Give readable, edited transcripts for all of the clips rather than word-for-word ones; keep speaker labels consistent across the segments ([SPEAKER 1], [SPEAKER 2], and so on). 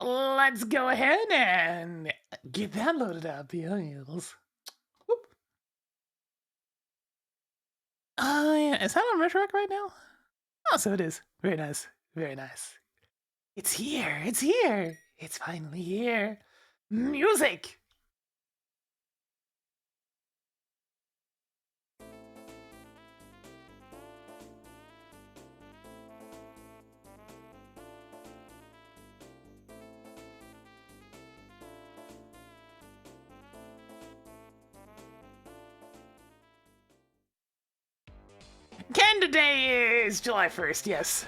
[SPEAKER 1] Let's go ahead and get that loaded up, Beals. Yeah, is that on Retroact right now? Oh, so it is. Very nice. Very nice. It's here. It's here. It's finally here. Music! Canada Day is July 1st, yes.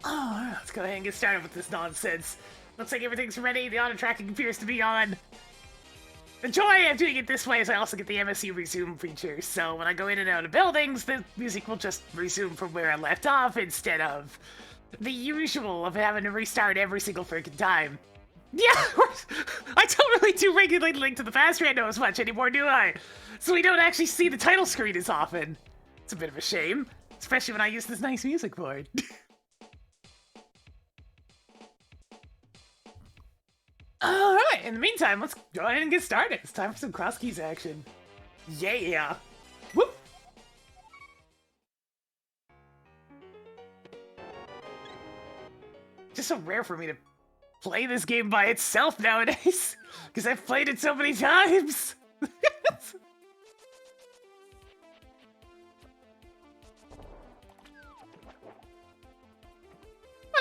[SPEAKER 1] Oh, let's go ahead and get started with this nonsense. Looks like everything's ready. The auto tracking appears to be on. The joy of doing it this way is I also get the MSU resume feature, so when I go in and out of buildings, the music will just resume from where I left off instead of the usual of having to restart every single freaking time. Yeah, I don't really do regulate Link to the Past rando as much anymore, do I? So we don't actually see the title screen as often. It's a bit of a shame, especially when I use this nice music board. Alright, in the meantime, let's go ahead and get started. It's time for some Crosskeys action. Yeah! Whoop! Just so rare for me to play this game by itself nowadays, because I've played it so many times! I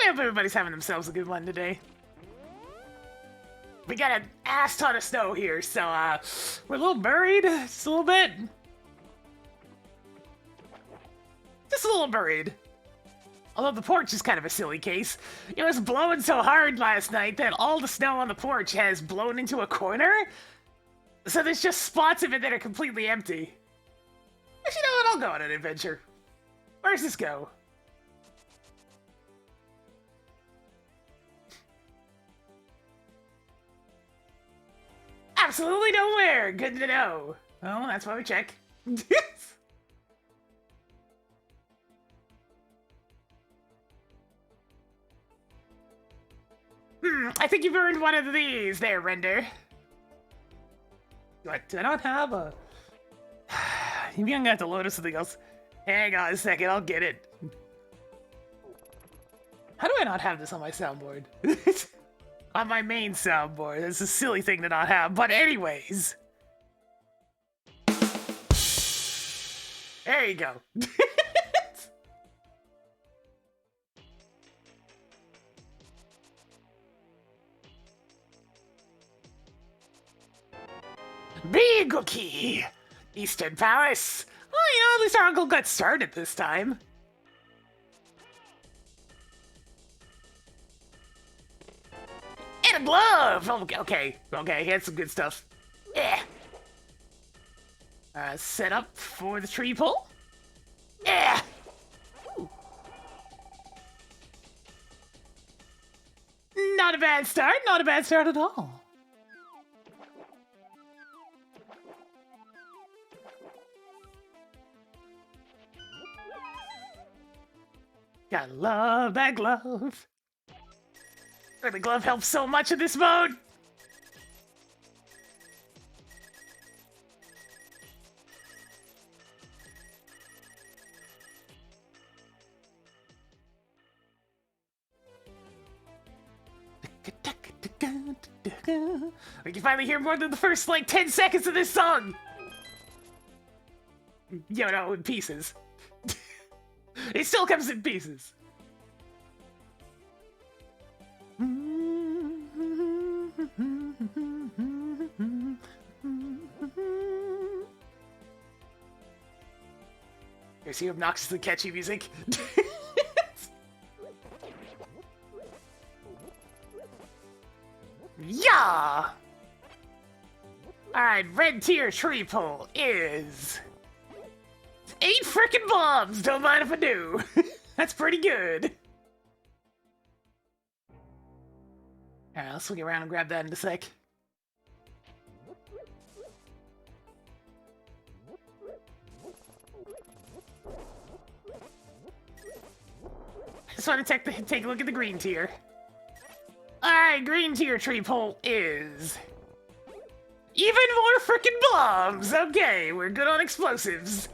[SPEAKER 1] hope everybody's having themselves a good one today. We got an ass ton of snow here, so we're a little buried, just a little bit. Just a little buried. Although the porch is kind of a silly case. It was blowing so hard last night that all the snow on the porch has blown into a corner. So there's just spots of it that are completely empty. Actually, you know what? I'll go on an adventure. Where's this go? Absolutely nowhere! Good to know. Well, that's why we check. I think you've earned one of these there, Render. What, do I not have a... You're gonna have to load us something else. Hang on a second, I'll get it. How do I not have this on my soundboard? On my main soundboard. That's a silly thing to not have, but anyways. There you go. Big Eastern Paris. Oh, at least our uncle got started this time. And a glove! Okay, he had some good stuff. Yeah. Set up for the tree pull. Yeah. Ooh. Not a bad start, not a bad start at all. Gotta love that glove. The glove helps so much in this mode. We can finally hear more than the first, like, 10 seconds of this song! You know, in pieces. It still comes in pieces. Here's the obnoxiously catchy music. Yeah! Alright, red tier tree pull is... 8 frickin' bombs! Don't mind if I do. That's pretty good. Alright, I'll swing around and grab that in a sec. I just want to take a look at the green tier. Alright, green tier tree pole is... even more frickin' bombs! Okay, we're good on explosives.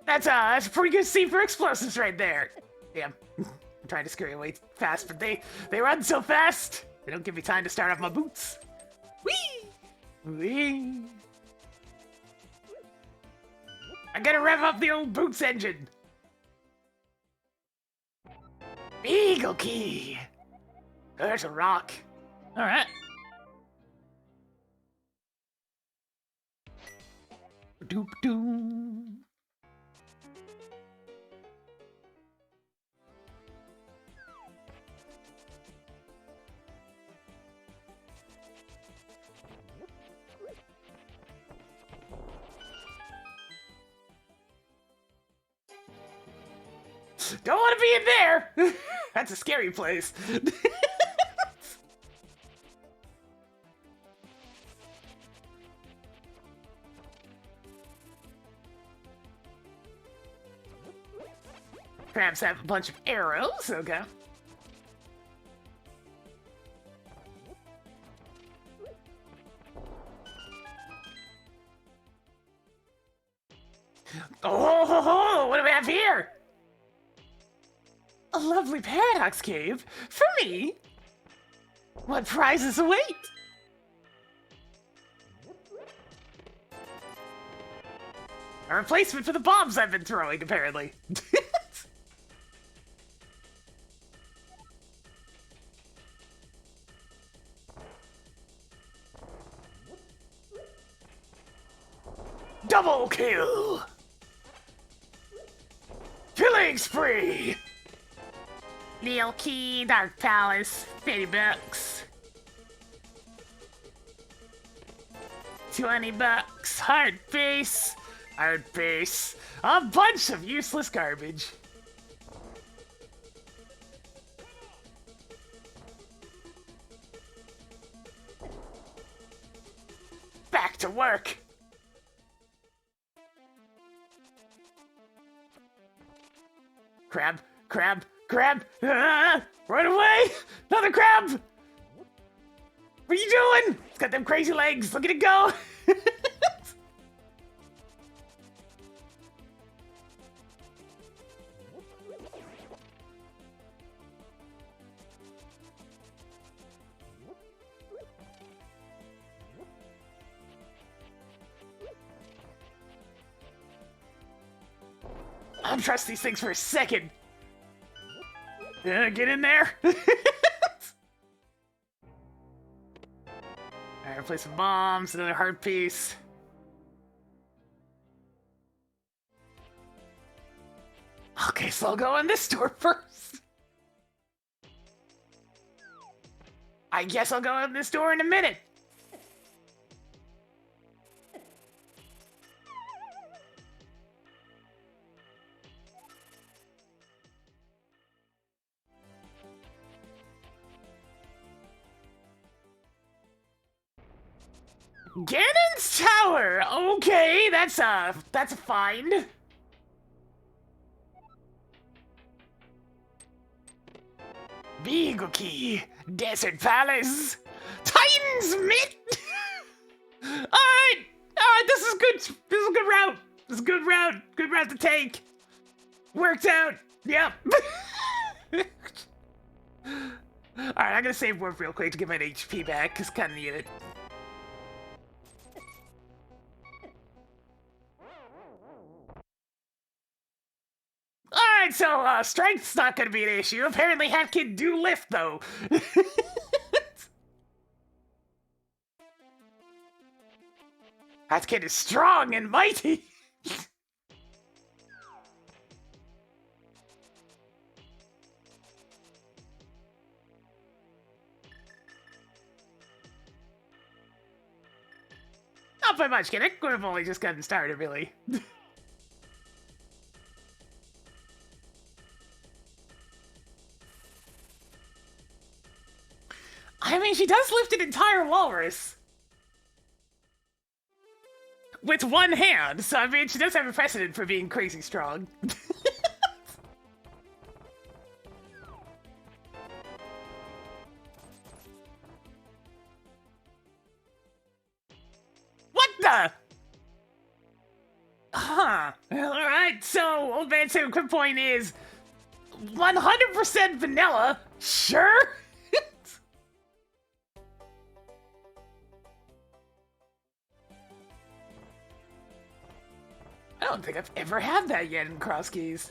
[SPEAKER 1] That's a pretty good scene for explosives right there. Damn. I'm trying to scurry away fast, but they run so fast. They don't give me time to start off my boots. Whee! Whee! I gotta rev up the old boots engine. Eagle key. There's a rock. All right. Doop doop. Don't want to be in there! That's a scary place. Crabs have a bunch of arrows, okay. Oh, what do we have here? A lovely paradox cave? For me? What prizes await? A replacement for the bombs I've been throwing, apparently. Double kill! Killing spree! Neil Key, Dark Palace, 50 bucks. 20 bucks, hard base, a bunch of useless garbage. Back to work. Crab, crab, crab! Ah, run away! Another crab! What are you doing? It's got them crazy legs. Look at it go! I don't trust these things for a second. Get in there. Alright, play some bombs, another heart piece. Okay, so I'll go in this door first. I guess I'll go in this door in a minute. Ganon's Tower! Okay, that's a find. Beagle Key, Desert Palace, Titan's Mitt! Alright, this is good. This is a good route. This is a good route. Good route to take. Worked out. Yep. Alright, I'm gonna save warp real quick to get my HP back, because kinda need it. Alright, so, strength's not gonna be an issue. Apparently Hatkid do lift, though. Hatkid is strong and mighty! Not by much, kid. We've only just gotten started, really. I mean, she does lift an entire walrus. With one hand, so I mean, she does have a precedent for being crazy strong. What the? Huh. Alright, so Old Man Sam quick point is 100% vanilla? Sure? I don't think I've ever had that yet in Crosskeys.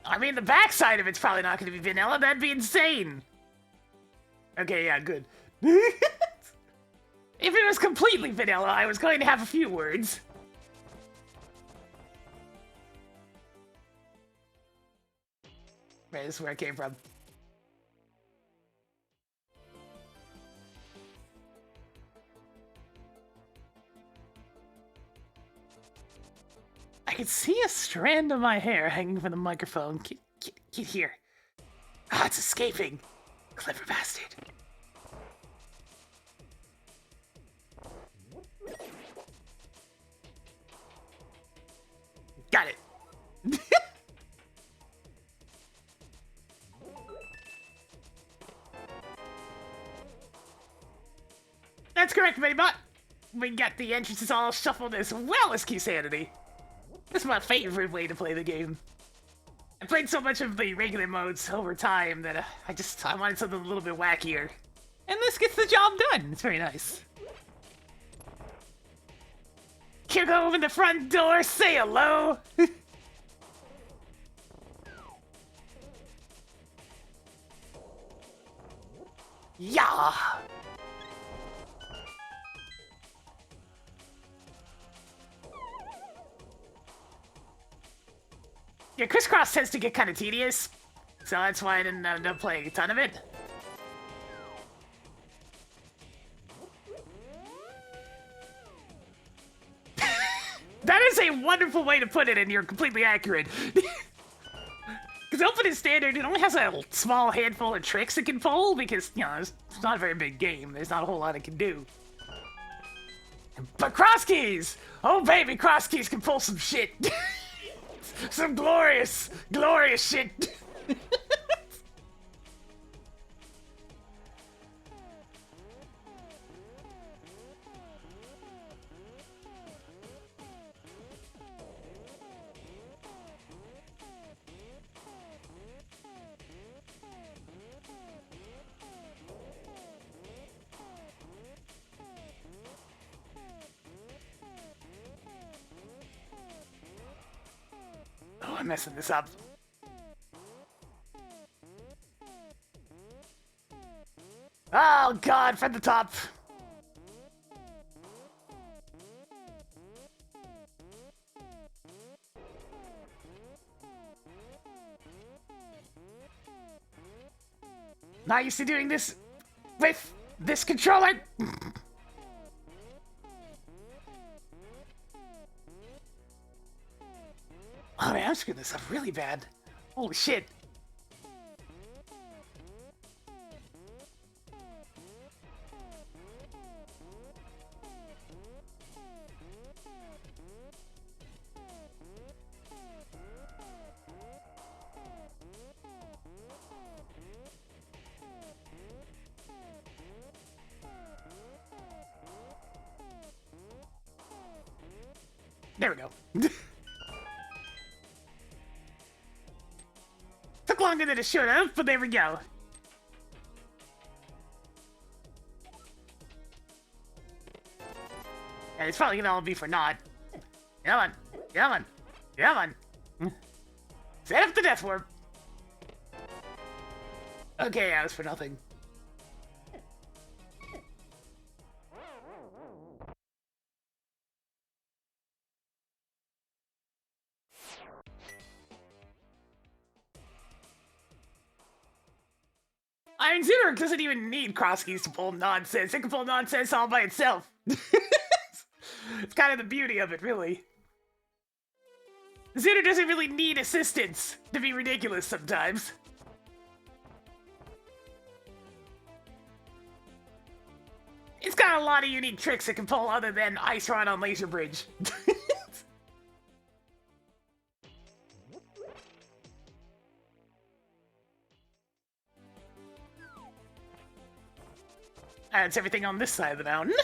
[SPEAKER 1] I mean, the backside of it's probably not going to be vanilla. That'd be insane. Okay, yeah, good. If it was completely vanilla, I was going to have a few words. Right, this is where I came from. I can see a strand of my hair hanging from the microphone. Get here. Ah, it's escaping. Clever bastard. Got it. That's correct, Minibot. We got the entrances all shuffled as well as key sanity. This is my favorite way to play the game. I played so much of the regular modes over time that I wanted something a little bit wackier. And this gets the job done. It's very nice. Here, go open the front door, say hello. Yeah. Yeah, crisscross tends to get kind of tedious, so that's why I didn't end up playing a ton of it. That is a wonderful way to put it, and you're completely accurate. Because open is standard, it only has a small handful of tricks it can pull, because, you know, it's not a very big game. There's not a whole lot it can do. But Crosskeys! Oh baby, Crosskeys can pull some shit! Some glorious, glorious shit! Oh, I'm messing this up. Oh god, from the top. Not used to doing this with this controller. Oh man, I'm screwing this up really bad. Holy shit. There we go. Took longer than it should have, but there we go. And it's probably gonna all be for naught. Come on. Come on. Come on. Set up the death warp. Okay, that was for nothing. I mean, Zooter doesn't even need Crosskeys to pull nonsense. It can pull nonsense all by itself. It's kind of the beauty of it, really. Zooter doesn't really need assistance to be ridiculous sometimes. It's got a lot of unique tricks it can pull other than Ice Rod on Laser Bridge. That's everything on this side of the mountain.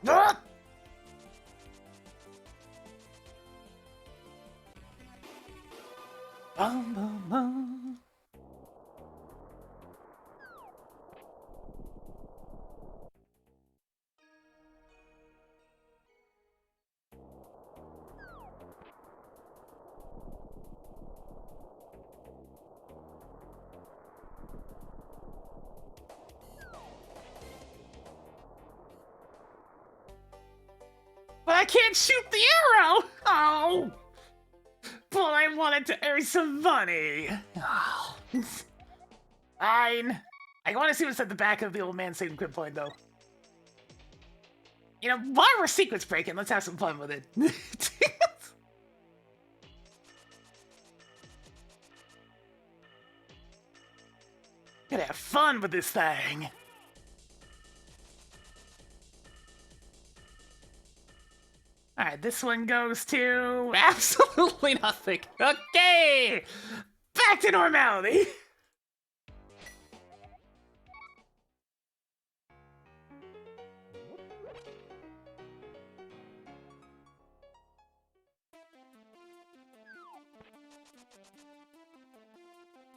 [SPEAKER 1] Ah! Bum, bum, bum. But I can't shoot the arrow! Oh! But I wanted to earn some money. Oh. Fine. I want to see what's at the back of the old man saving quit point, though. You know, while we're sequence breaking, let's have some fun with it. Gotta have fun with this thing. Alright, this one goes to absolutely nothing. Okay! Back to normality!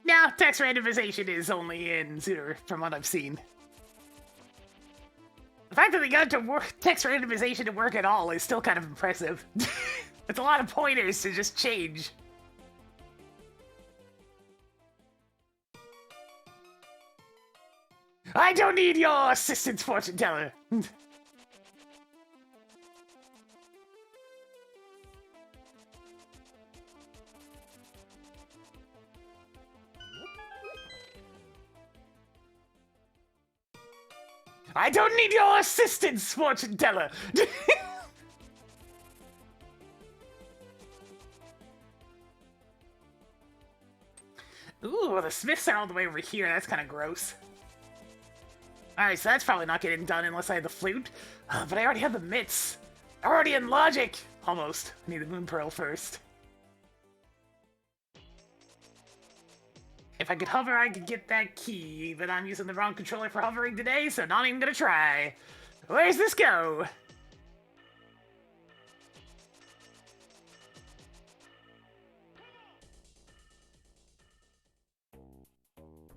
[SPEAKER 1] Now, text randomization is only in Zooter, from what I've seen. The fact that they got to work text randomization to work at all is still kind of impressive. It's a lot of pointers to just change. I don't need your assistance, fortune teller. I don't need your assistance, fortune teller. Ooh, the Smiths are all the way over here. That's kind of gross. Alright, so that's probably not getting done unless I have the flute. But I already have the mitts. Already in logic. Almost. I need the moon pearl first. If I could hover, I could get that key, but I'm using the wrong controller for hovering today, so not even gonna try. Where's this go?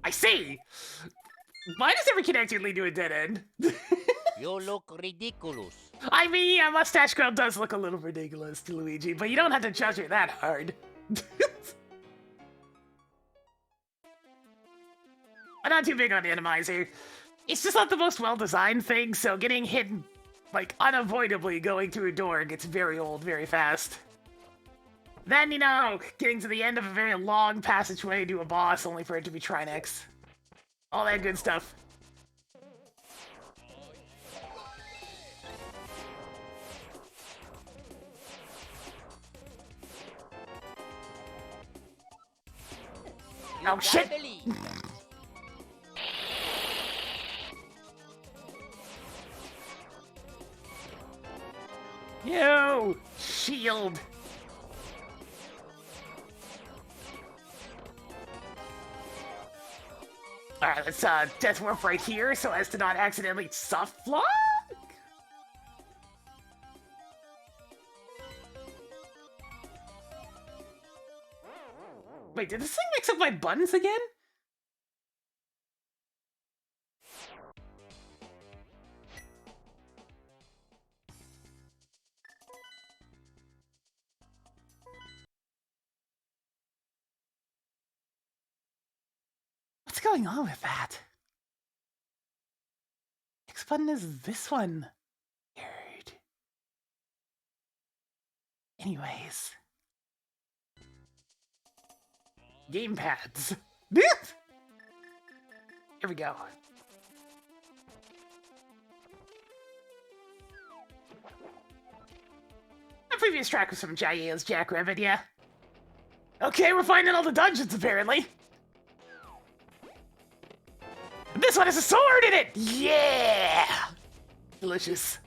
[SPEAKER 1] I see! Why does every connector lead to a dead end?
[SPEAKER 2] You look ridiculous.
[SPEAKER 1] I mean, yeah, Mustache Girl does look a little ridiculous to Luigi, but you don't have to judge her that hard. I'm not too big on Randomizer. It's just not the most well-designed thing, so getting hit, like, unavoidably going through a door gets very old very fast. Then, you know, getting to the end of a very long passageway to a boss only for it to be Trinex. All that good stuff. Oh, shit! Yo! Shield! Alright, let's death warp right here so as to not accidentally soft lock? Wait, did this thing mix up my buttons again? What's going on with that? X button is this one. Weird. Anyways. Gamepads. Here we go. A previous track was from Jaya's Jackrabbit, yeah. Okay, we're finding all the dungeons, apparently. And this one has a sword in it! Yeah! Delicious.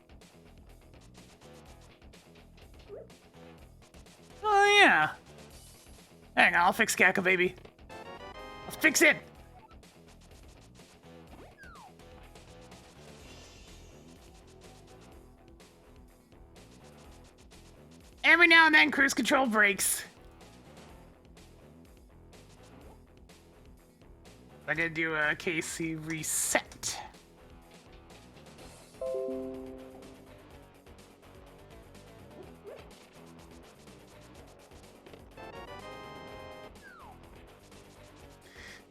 [SPEAKER 1] Oh, yeah. Hang on, I'll fix Gakka, baby. I'll fix it! Every now and then, cruise control breaks. I'm gonna do a KC reset.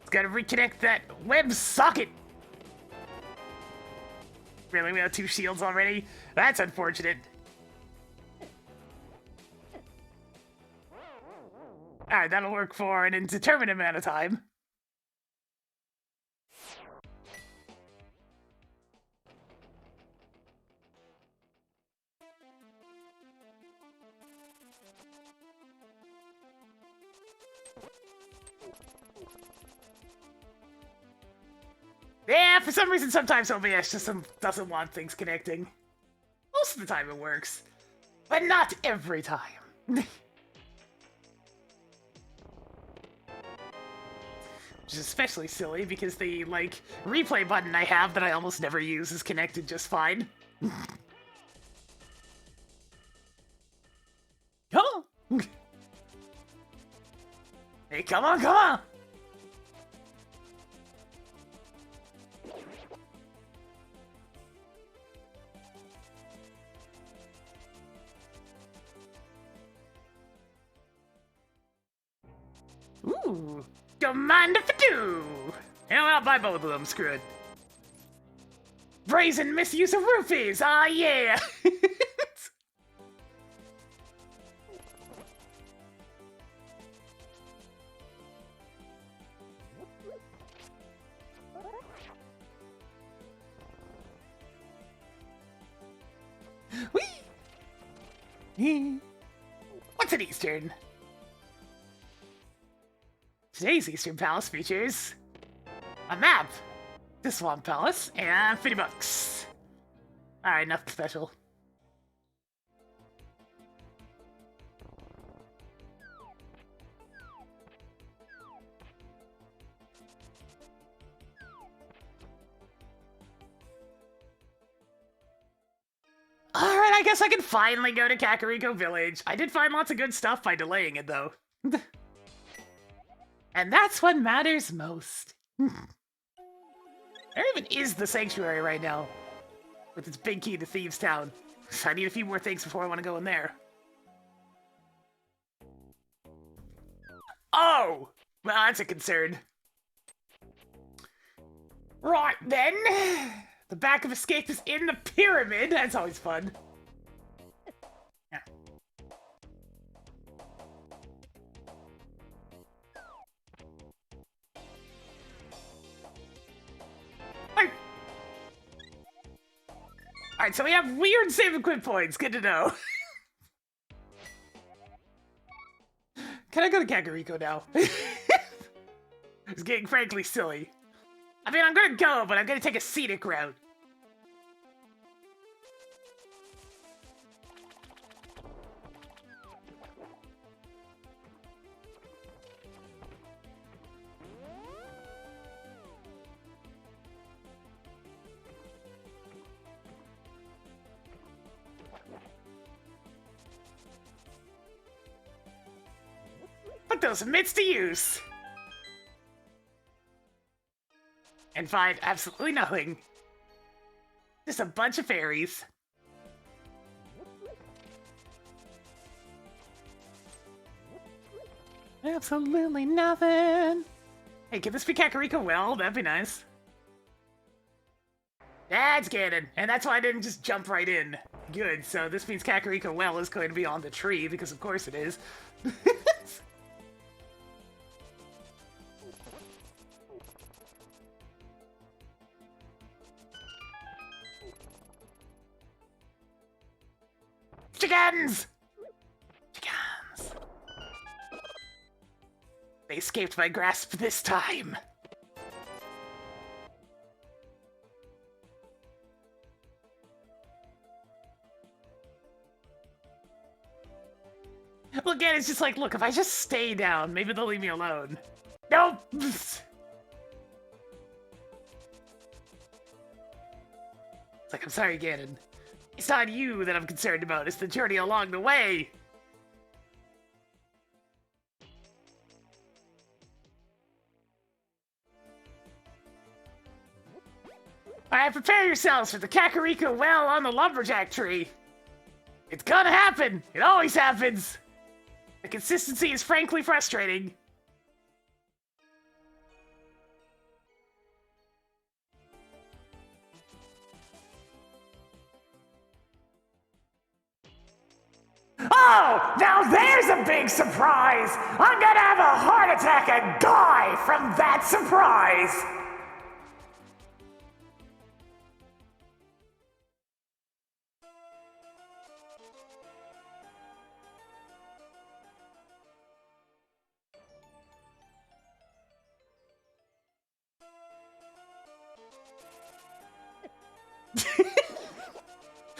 [SPEAKER 1] It's gotta reconnect that web socket. Really, we have 2 shields already? That's unfortunate. Alright, that'll work for an indeterminate amount of time. Yeah, for some reason, sometimes OBS just doesn't want things connecting. Most of the time it works, but not every time. Which is especially silly because the, like, replay button I have that I almost never use is connected just fine. Huh? Hey, come on, come on! Ooh, Commander Fadoo! Yeah, I'll buy both of them, screw it. Brazen misuse of rupees, ah yeah! Whee! What's an Eastern? Today's Eastern Palace features a map, the Swamp Palace, and 50 bucks. Alright, nothing special. Alright, I guess I can finally go to Kakariko Village. I did find lots of good stuff by delaying it, though. And that's what matters most. There even is the sanctuary right now, with its big key to Thieves Town. So I need a few more things before I want to go in there. Oh! Well, that's a concern. Right then. The back of escape is in the pyramid. That's always fun. Yeah. Alright, so we have weird save and quit points. Good to know. Can I go to Kakariko now? It's getting frankly silly. I mean, I'm gonna go, but I'm gonna take a scenic route. Put those mitts to use! And find absolutely nothing. Just a bunch of fairies. Absolutely nothing. Hey, can this be Kakariko Well? That'd be nice. That's canon, and that's why I didn't just jump right in. Good, so this means Kakariko Well is going to be on the tree, because of course it is. Chickens! Chickens. They escaped my grasp this time. Well, again, it's just like, look, if I just stay down, maybe they'll leave me alone. Nope! It's like, I'm sorry, Ganon. It's not you that I'm concerned about, it's the journey along the way! Alright, prepare yourselves for the Kakariko well on the lumberjack tree. It's gonna happen! It always happens! The consistency is frankly frustrating. Oh, now there's a big surprise! I'm gonna have a heart attack and die from that surprise!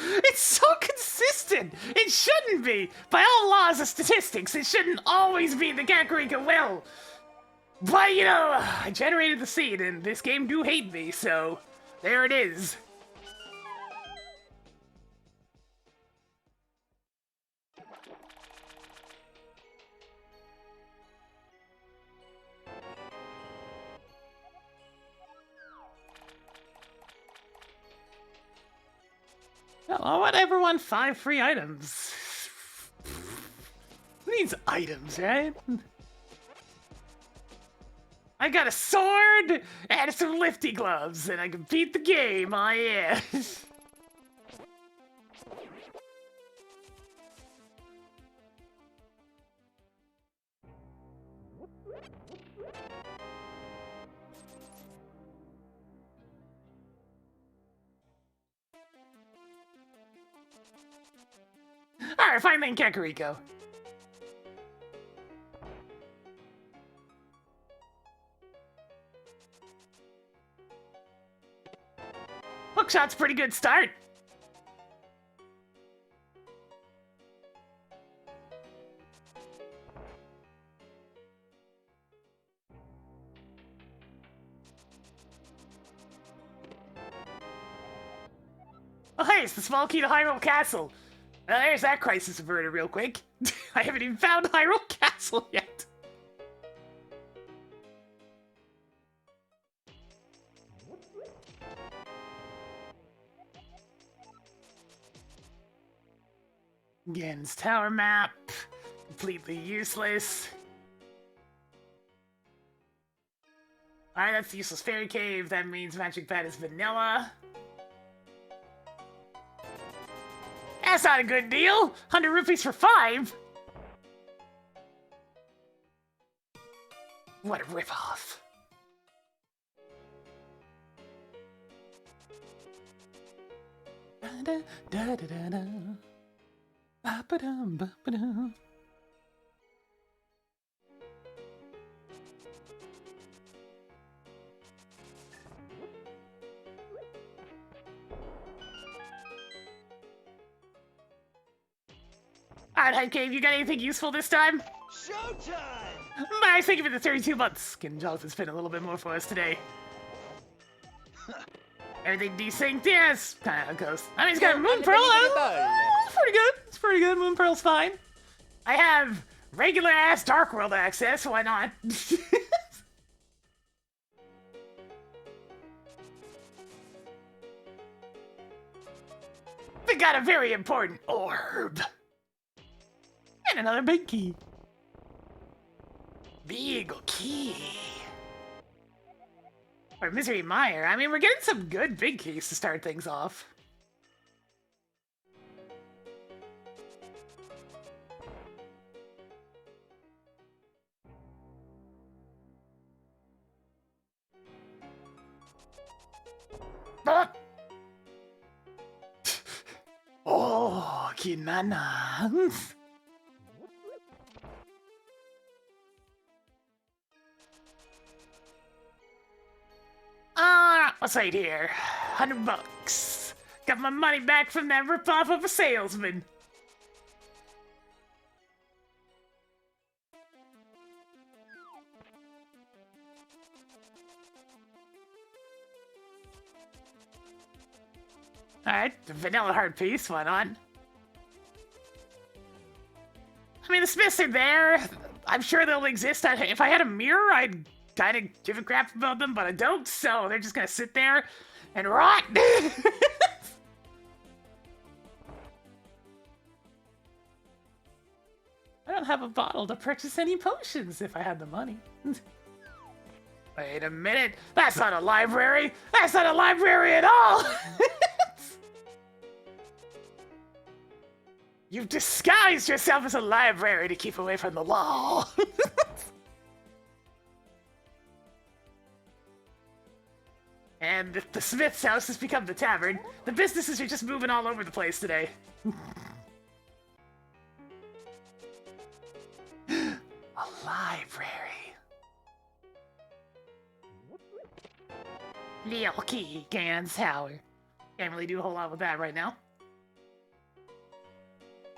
[SPEAKER 1] It's so consistent! It shouldn't be! By all laws of statistics, it shouldn't always be the Kakariko will! But, you know, I generated the seed, and this game do hate me, so there it is. Well, I want everyone 5 free items. Who needs items, right? I got a sword and some lifty gloves, and I can beat the game, oh yeah. Alright, finally in Kakariko. Hookshot's a pretty good start. Oh hey, it's the small key to Hyrule Castle. Well, there's that crisis averted real quick. I haven't even found Hyrule Castle yet. Gen's tower map. Completely useless. Alright, that's the useless fairy cave. That means Magic Pad is vanilla. That's not a good deal! 100 rupees for 5! What a ripoff. Da da da da da. Ba-ba-dum, ba-ba-dum. Alright, Hype Cave, you got anything useful this time?
[SPEAKER 3] Showtime!
[SPEAKER 1] Nice, thank you for the 32 months. Can Jonathan spin a little bit more for us today? Everything desynced? Yes, kinda how it goes. I mean, he's got a Moon Pearl. It's pretty good. It's pretty good. Moon Pearl's fine. I have regular ass Dark World access, why not? We got a very important orb. And another big key. Big key. Or Misery Mire. I mean, we're getting some good big keys to start things off. Oh, fucking mana. What's right here? $100. Got my money back from that ripoff of a salesman. Alright, the vanilla heart piece, why not? I mean, the Smiths are there. I'm sure they'll exist. If I had a mirror, I'd kind of give a crap about them, but I don't, so they're just gonna sit there and rot. I don't have a bottle to purchase any potions if I had the money. Wait a minute. That's not a library. That's not a library at all. You've disguised yourself as a library to keep away from the law. And the Smith's house has become the tavern. The businesses are just moving all over the place today. A library. Lil Key Gans Tower. Can't really do a whole lot with that right now.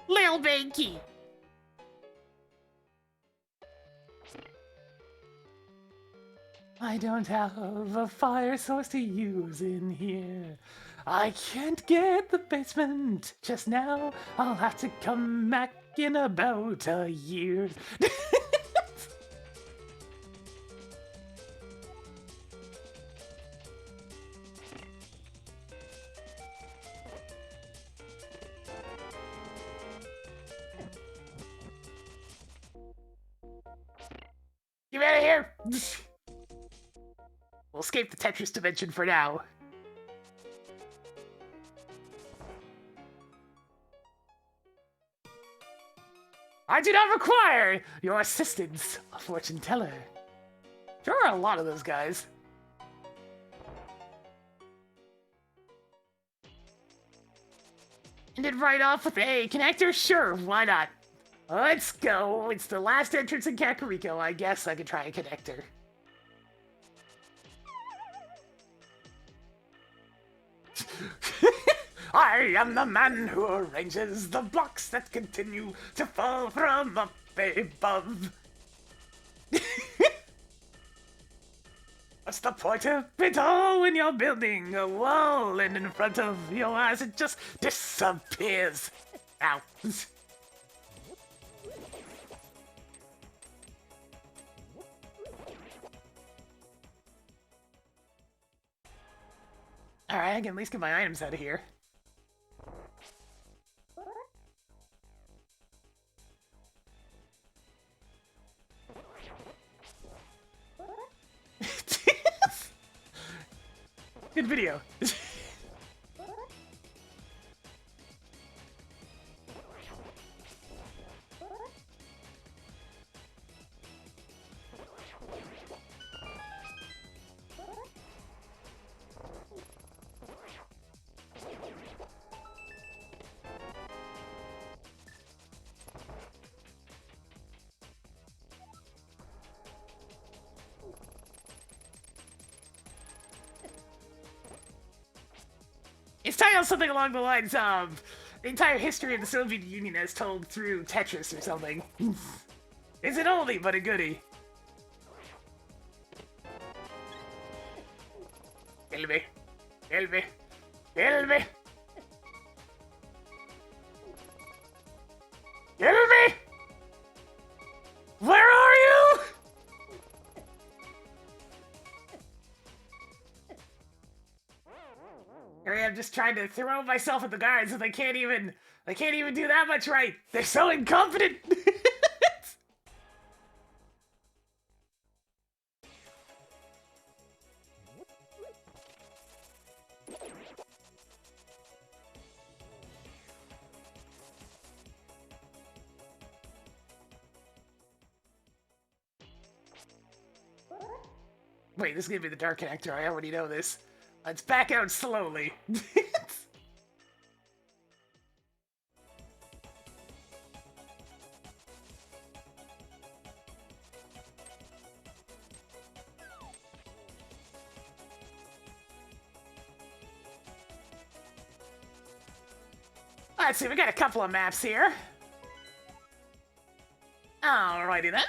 [SPEAKER 1] Lil Big Key. I don't have a fire source to use in here. I can't get the basement just now. I'll have to come back in about a year. Get out of here! We'll escape the Tetris dimension for now. I do not require your assistance, a fortune teller. There are a lot of those guys. Ended right off with a connector? Sure, why not? Let's go. It's the last entrance in Kakariko. I guess I could try a connector. I am the man who arranges the blocks that continue to fall from up above. What's the point of it all when you're building a wall and in front of your eyes it just disappears? Ow. Alright, I can at least get my items out of here. Good video. It's titled something along the lines of the entire history of the Soviet Union as told through Tetris or something. It's an oldie but a goodie. Kill me. Kill me. Kill me. Kill me! Where are you? Here I am just trying to throw myself at the guards and they can't even do that much right. They're so incompetent. Wait, this is gonna be the dark connector. I already know this. Let's back out slowly. Let's see, we got a couple of maps here. Alrighty then.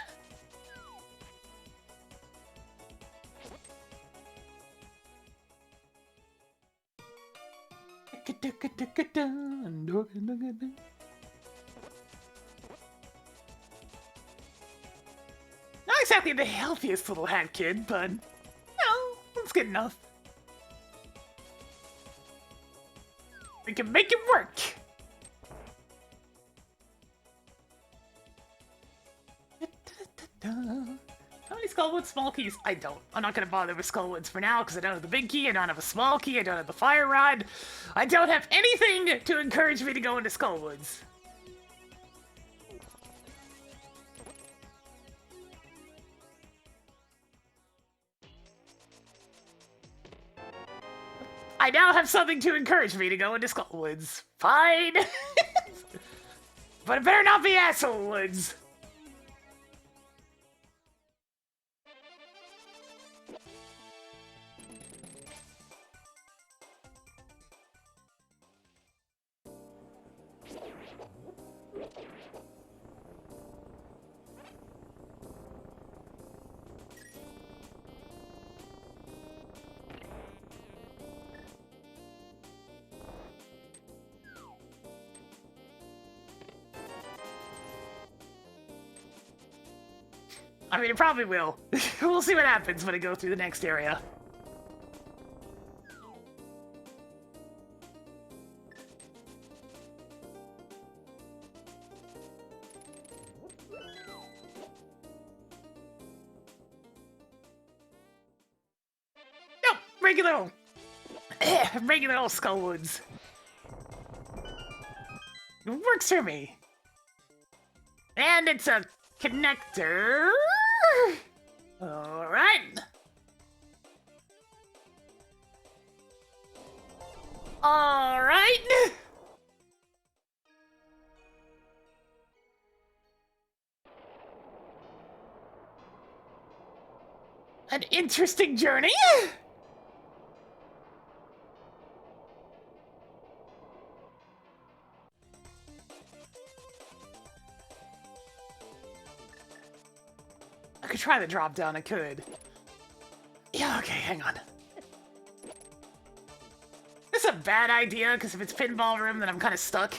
[SPEAKER 1] Not exactly the healthiest little hat kid, but no, it's good enough. We can make it work. How many Skullwood small keys? I don't. I'm not gonna bother with Skullwoods for now because I don't have the big key, I don't have a small key, I don't have the fire rod. I don't have anything to encourage me to go into Skullwoods. I now have something to encourage me to go into Skullwoods. Fine. But it better not be Asshole Woods. I mean, it probably will. We'll see what happens when I go through the next area. Nope, regular old Skullwoods. It works for me. And it's a connector. All right. All right. An interesting journey. I could try the drop down, I could. Yeah, okay, hang on. This is a bad idea, because if it's pinball room, then I'm kind of stuck.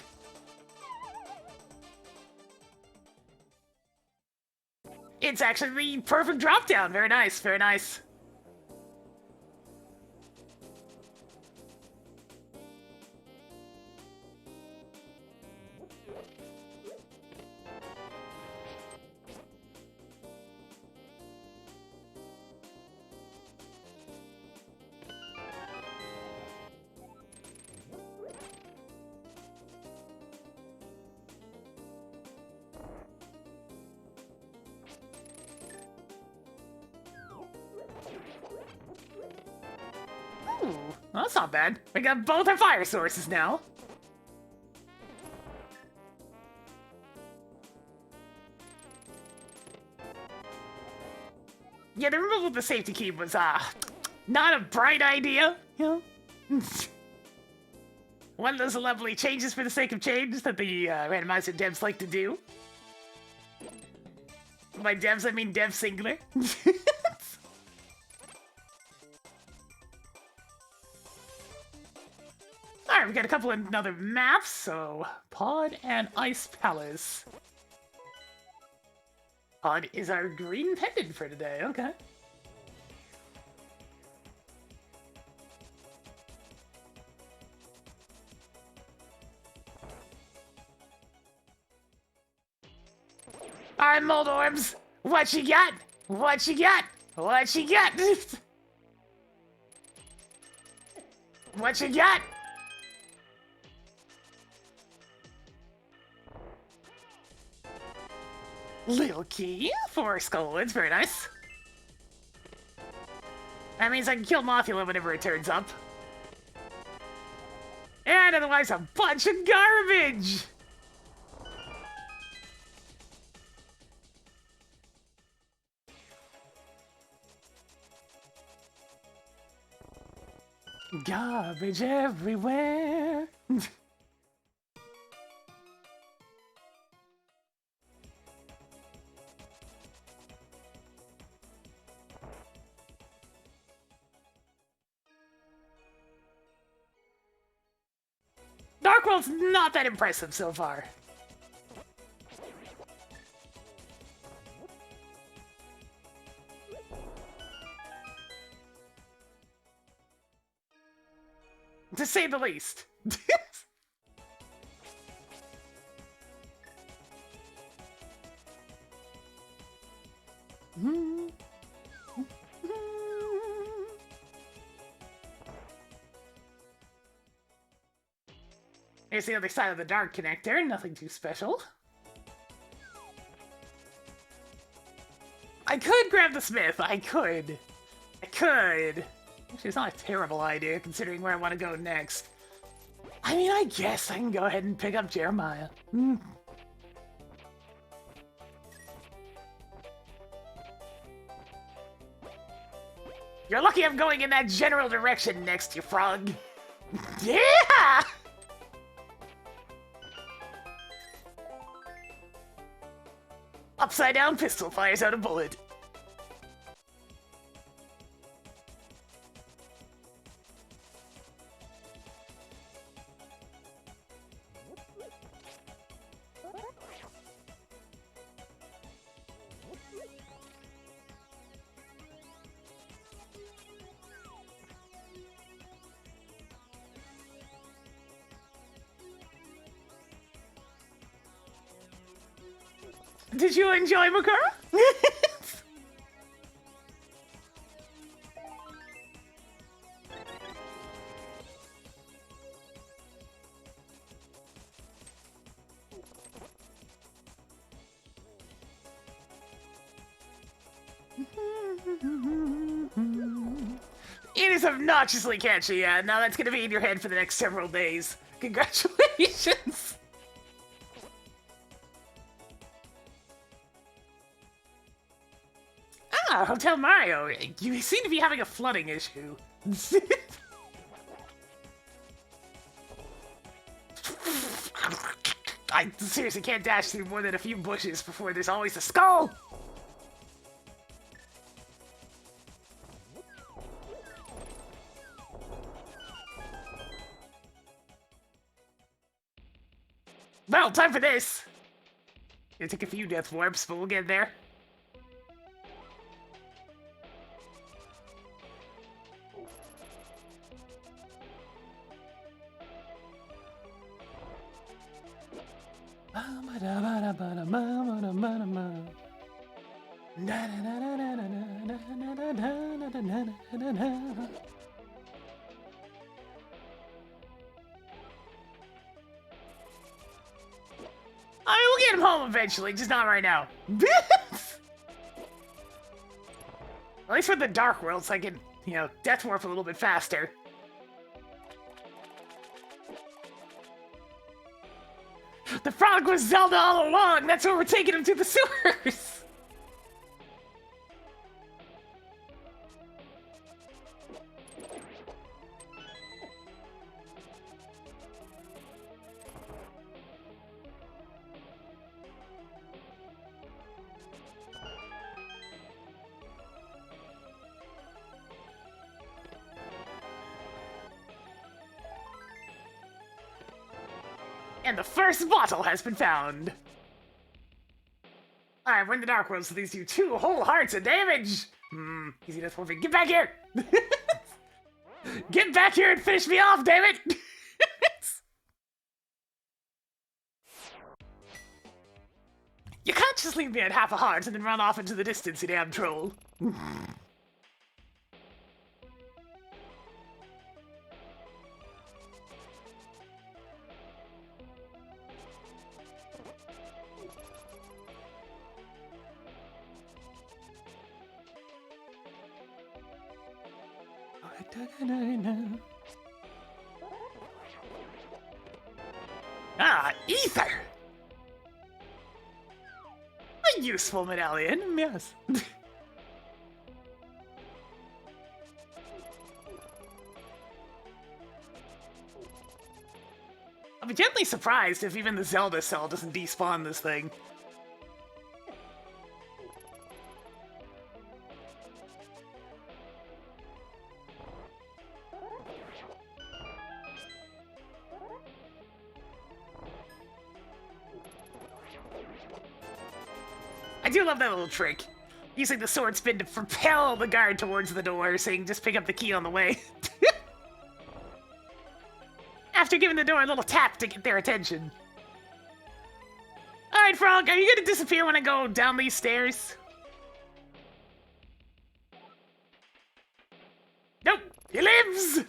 [SPEAKER 1] It's actually the perfect drop down. Very nice, very nice. Ooh, well, that's not bad. We got both our fire sources now. Yeah, the removal of the safety key was, not a bright idea, you know? One of those lovely changes for the sake of change that the, randomizer devs like to do. By devs, I mean dev singular. Alright, we got a couple of other maps, so Pod and Ice Palace. Pod is our green pendant for today, okay. Alright, mold orbs, what you got? What you got? What you got? What you got? Little key for Skullwoods, very nice. That means I can kill Mothula whenever it turns up. And otherwise, a bunch of garbage! Garbage everywhere! Dark World's not that impressive so far. To say the least. Here's the other side of the dark connector, nothing too special. I could grab the smith, I could. Actually, it's not a terrible idea considering where I want to go next. I mean, I guess I can go ahead and pick up Jeremiah. You're lucky I'm going in that general direction next, you frog. Yeah! Upside down pistol fires out a bullet. Did you enjoy Makura? It is obnoxiously catchy, yeah. Now that's gonna be in your head for the next several days. Congratulations! Ah, Hotel Mario. You seem to be having a flooding issue. I seriously can't dash through more than a few bushes before there's always a skull! Well, time for this! It'll take a few death warps, but we'll get there. I will get him home eventually, just not right now. At least with the Dark World, so I can, you know, death warp a little bit faster. The frog was Zelda all along! That's why we're taking him to the sewers! And the first bottle has been found! Alright, we're in the Dark World, so these do 2 whole hearts of damage! Easy enough for me. Get back here! Get back here and finish me off, damn it! You can't just leave me at half a heart and then run off into the distance, you damn troll. Ah, ether! A useful medallion, yes. I'll be gently surprised if even the Zelda cell doesn't despawn this thing. do love that little trick. Using the sword spin to propel the guard towards the door, saying just pick up the key on the way. After giving the door a little tap to get their attention. Alright, Frog, are you gonna disappear when I go down these stairs? Nope, he lives!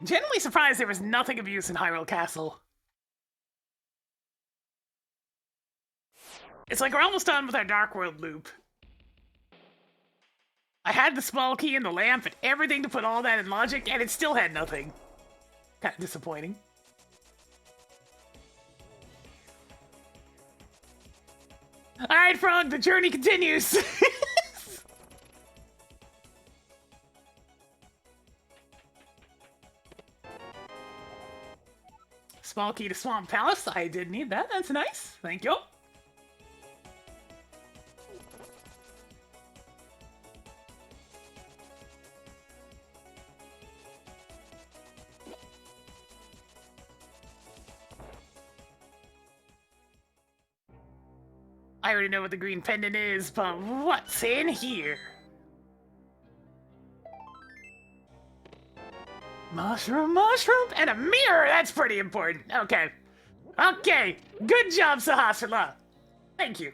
[SPEAKER 1] Genuinely surprised there was nothing of use in Hyrule Castle. It's like we're almost done with our Dark World loop. I had the small key and the lamp and everything to put all that in logic, and it still had nothing. Kind of disappointing. Alright, Frog, the journey continues! Small key to Swamp Palace. I did need that. That's nice. Thank you. I already know what the green pendant is, but what's in here? Mushroom, and a mirror! That's pretty important. Okay. Okay. Good job, Sahasrara. Thank you.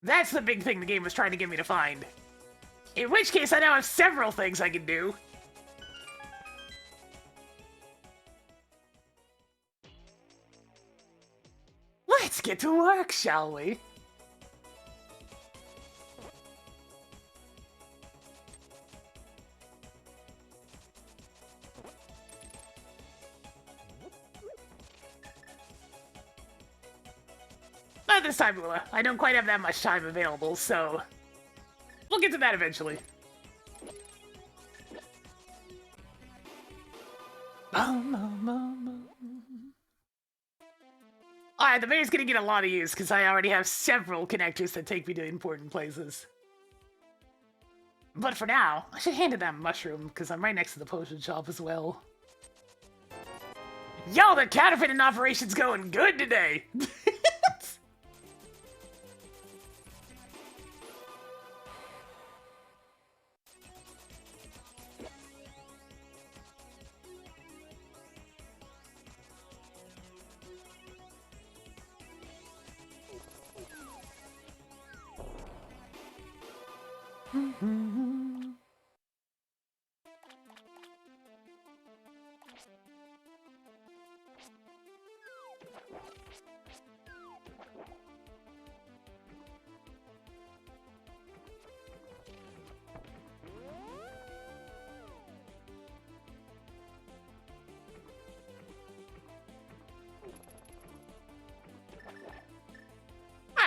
[SPEAKER 1] That's the big thing the game was trying to get me to find. In which case, I now have several things I can do. Let's get to work, shall we? Not this time, Lula. I don't quite have that much time available, so... we'll get to that eventually. Alright, the mayor's gonna get a lot of use, because I already have several connectors that take me to important places. But for now, I should hand it that mushroom, because I'm right next to the potion shop as well. Yo, the counterfeiting operation's going good today!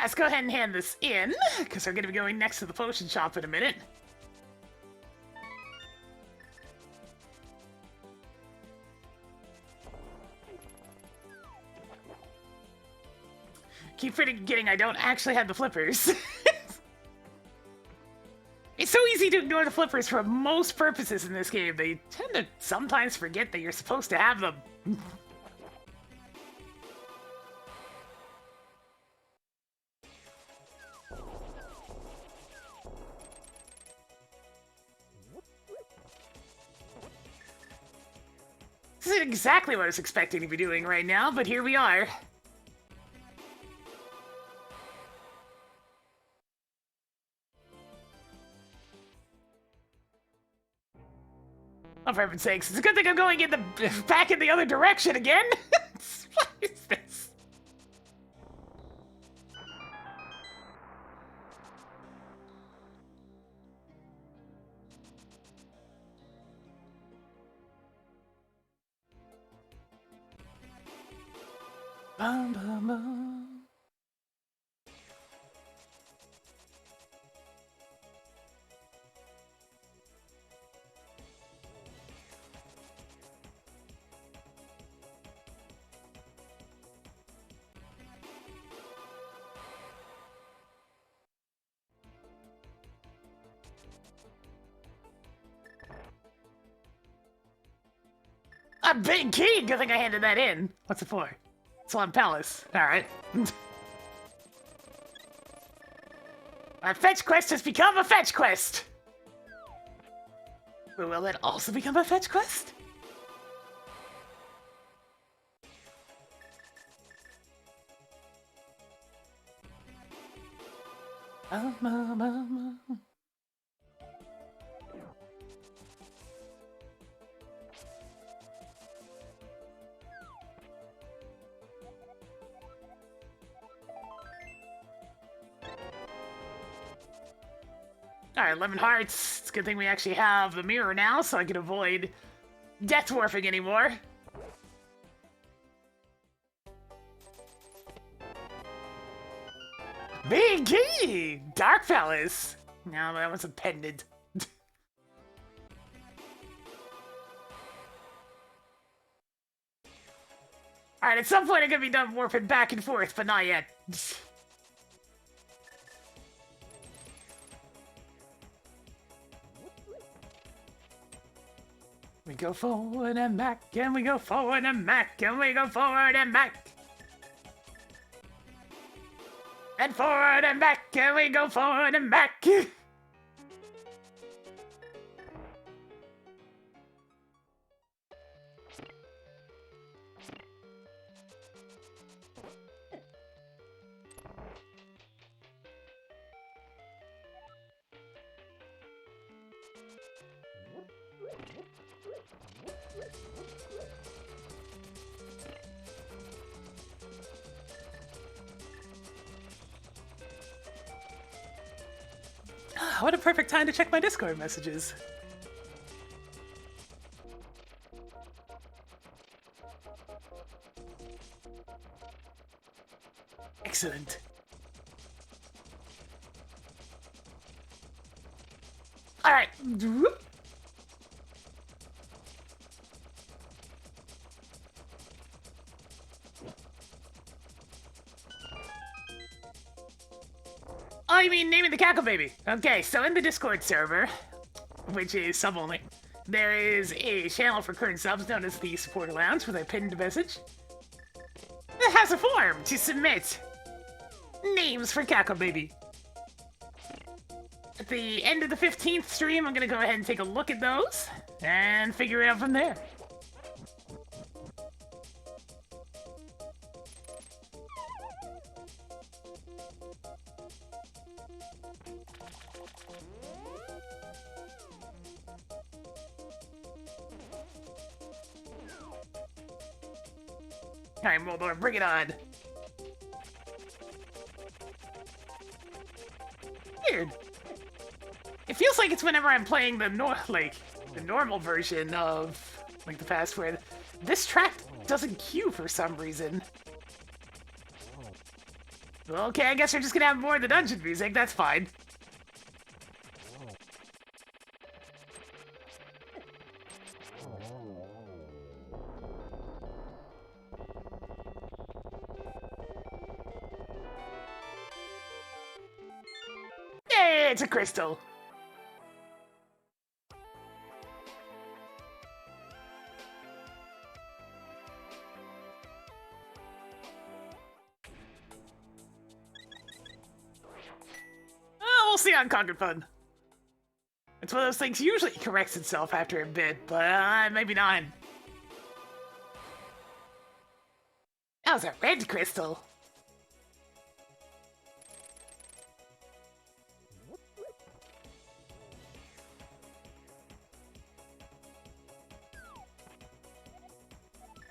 [SPEAKER 1] Let's go ahead and hand this in, because we're going to be going next to the potion shop in a minute. Keep forgetting I don't actually have the flippers. It's so easy to ignore the flippers for most purposes in this game. They tend to sometimes forget that you're supposed to have them. This isn't exactly what I was expecting to be doing right now, but here we are. Oh, for heaven's sakes, it's a good thing I'm going in the back in the other direction again! What is this? Bum, bum, bum. A big key! Good thing I handed that in. What's it for? Slum Palace. Alright. A fetch quest has become a fetch quest! But will it also become a fetch quest? Alright, 11 hearts. It's a good thing we actually have the mirror now, so I can avoid death dwarfing anymore. Big key! Dark Palace! No, that one's a pendant. Alright, at some point I'm gonna be done warping back and forth, but not yet. We go forward and back, and we go forward and back, and we go forward and back. And forward and back, and we go forward and back. What a perfect time to check my Discord messages. Excellent. Alright. Oh, you mean naming the Cackle Baby? Okay, so in the Discord server, which is sub-only, there is a channel for current subs known as the Supporter Lounge with a pinned message. It has a form to submit names for Cackle Baby. At the end of the 15th stream, I'm gonna go ahead and take a look at those and figure it out from there. Alright, Moldor, bring it on. Weird. It feels like it's whenever I'm playing the normal version of the past where this track doesn't queue for some reason. Okay, I guess we're just gonna have more of the dungeon music, that's fine. Hey, it's a crystal. Oh, we'll see on Conquered Fun. It's one of those things usually corrects itself after a bit, but maybe not. That was a red crystal.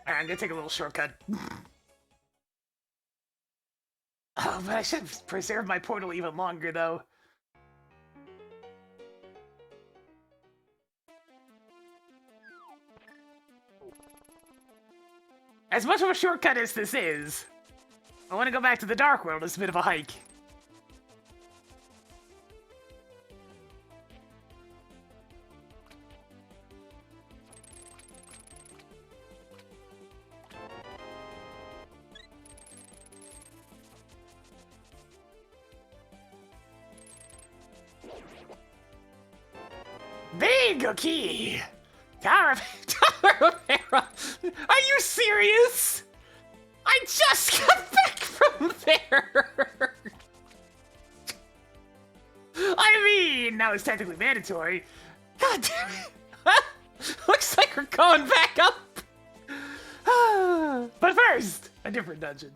[SPEAKER 1] Alright, I'm gonna take a little shortcut. Oh, but I should preserve my portal even longer, though. As much of a shortcut as this is, I want to go back to the Dark World. It's a bit of a hike. Big key! Tower of Terror! Are you serious? I just got back from there! I mean, now it's technically mandatory. God damn it! Looks like we're going back up! But first, a different dungeon.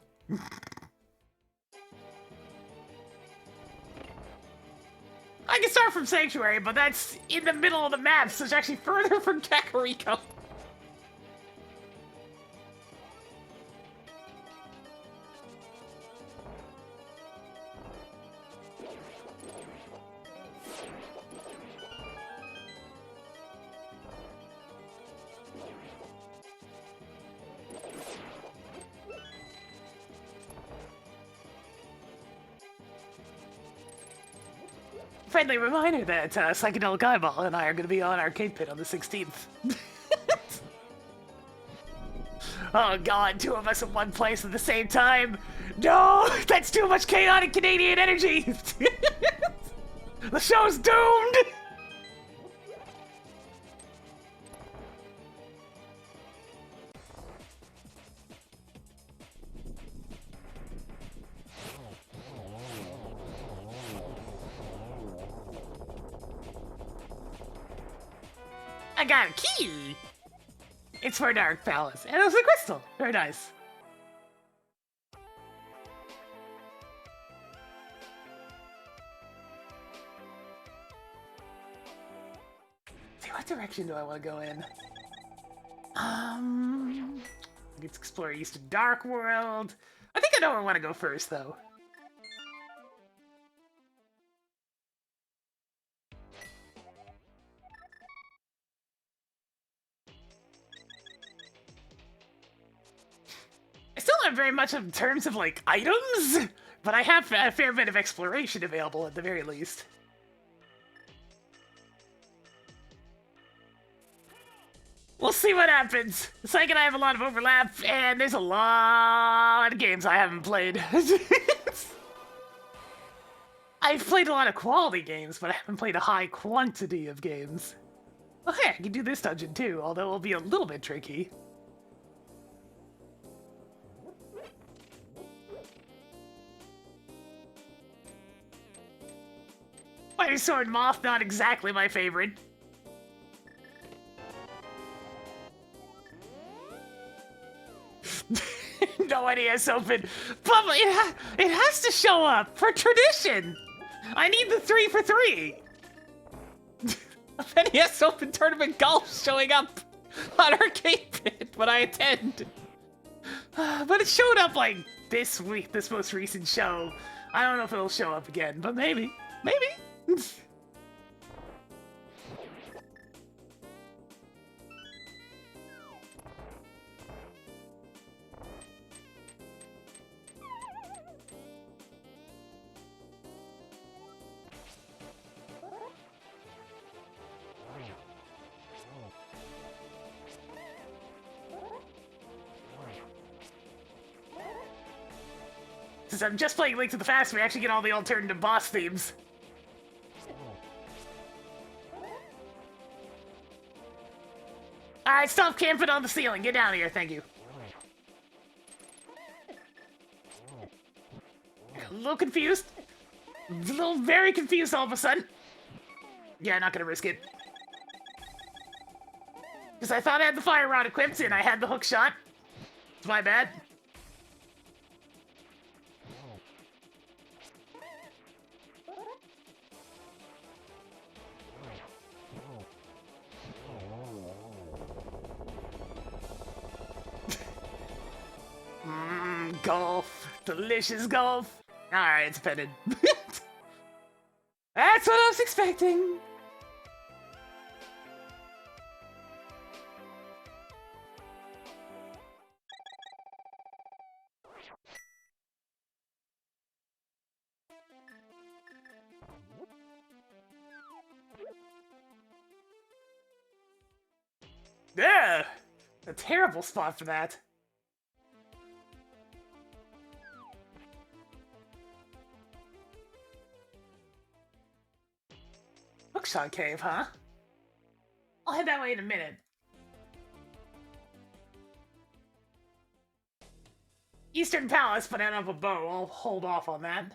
[SPEAKER 1] I can start from Sanctuary, but that's in the middle of the map, so it's actually further from Kakariko. Friendly reminder that Psychedelic Eyeball and I are going to be on Arcade Pit on the 16th. Oh god, two of us in one place at the same time. No, that's too much chaotic Canadian energy. The show's doomed. I got a key! It's for Dark Palace, and it was a crystal. Very nice. See, what direction do I want to go in? Let's explore Eastern Dark World. I think I know where I want to go first, though. I still don't have very much in terms of, like, items, but I have a fair bit of exploration available at the very least. We'll see what happens. Psych and I have a lot of overlap, and there's a lot of games I haven't played. I've played a lot of quality games, but I haven't played a high quantity of games. Well, hey, I can do this dungeon too, although it'll be a little bit tricky. Fire Sword Moth, not exactly my favorite. No NES Open, but it has to show up for tradition. I need the 3 for 3. Of NES Open Tournament Golf showing up on Arcade Pit when I attend. But it showed up like this week, this most recent show. I don't know if it'll show up again, but maybe. Maybe. Since I'm just playing Link to the Past, we actually get all the alternative boss themes. Alright, stop camping on the ceiling. Get down here, thank you. A little confused. A little very confused all of a sudden. Yeah, not gonna risk it. Because I thought I had the fire rod equipped and I had the hook shot. It's my bad. Golf. Delicious golf. Alright, it's petted. That's what I was expecting. Yeah, a terrible spot for that. Hookshot Cave, huh? I'll head that way in a minute. Eastern Palace, but I don't have a bow. I'll hold off on that.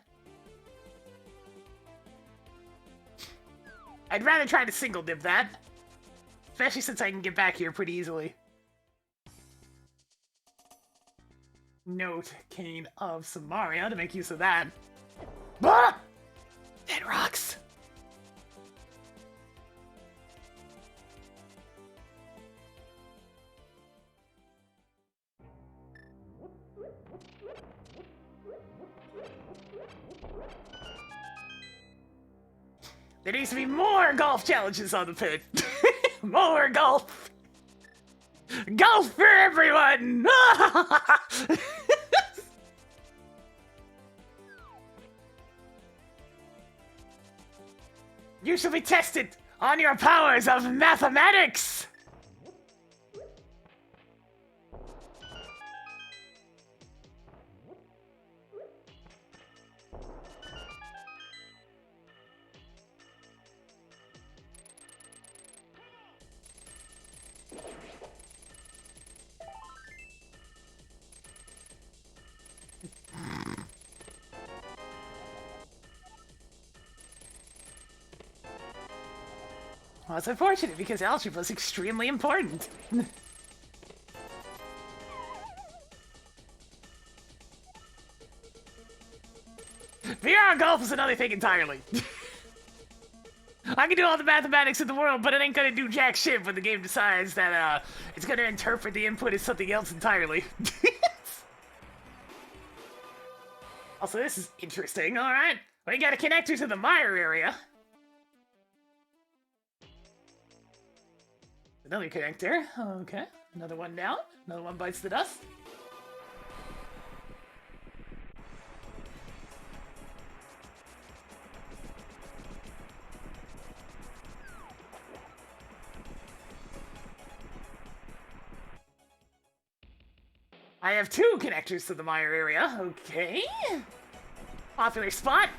[SPEAKER 1] I'd rather try to single dip that. Especially since I can get back here pretty easily. Note Cane of Samaria to make use of that. Ah! Dead rocks! There needs to be more golf challenges on the pit. More golf. Golf for everyone! You shall be tested on your powers of mathematics! Well, it's unfortunate because algebra is extremely important. VR golf is another thing entirely. I can do all the mathematics in the world, but it ain't gonna do jack shit when the game decides that it's gonna interpret the input as something else entirely. Also, this is interesting, alright. We got a connector to the mire area. Another connector. Okay. Another one down. Another one bites the dust. I have 2 connectors to the mire area. Okay. Popular spot.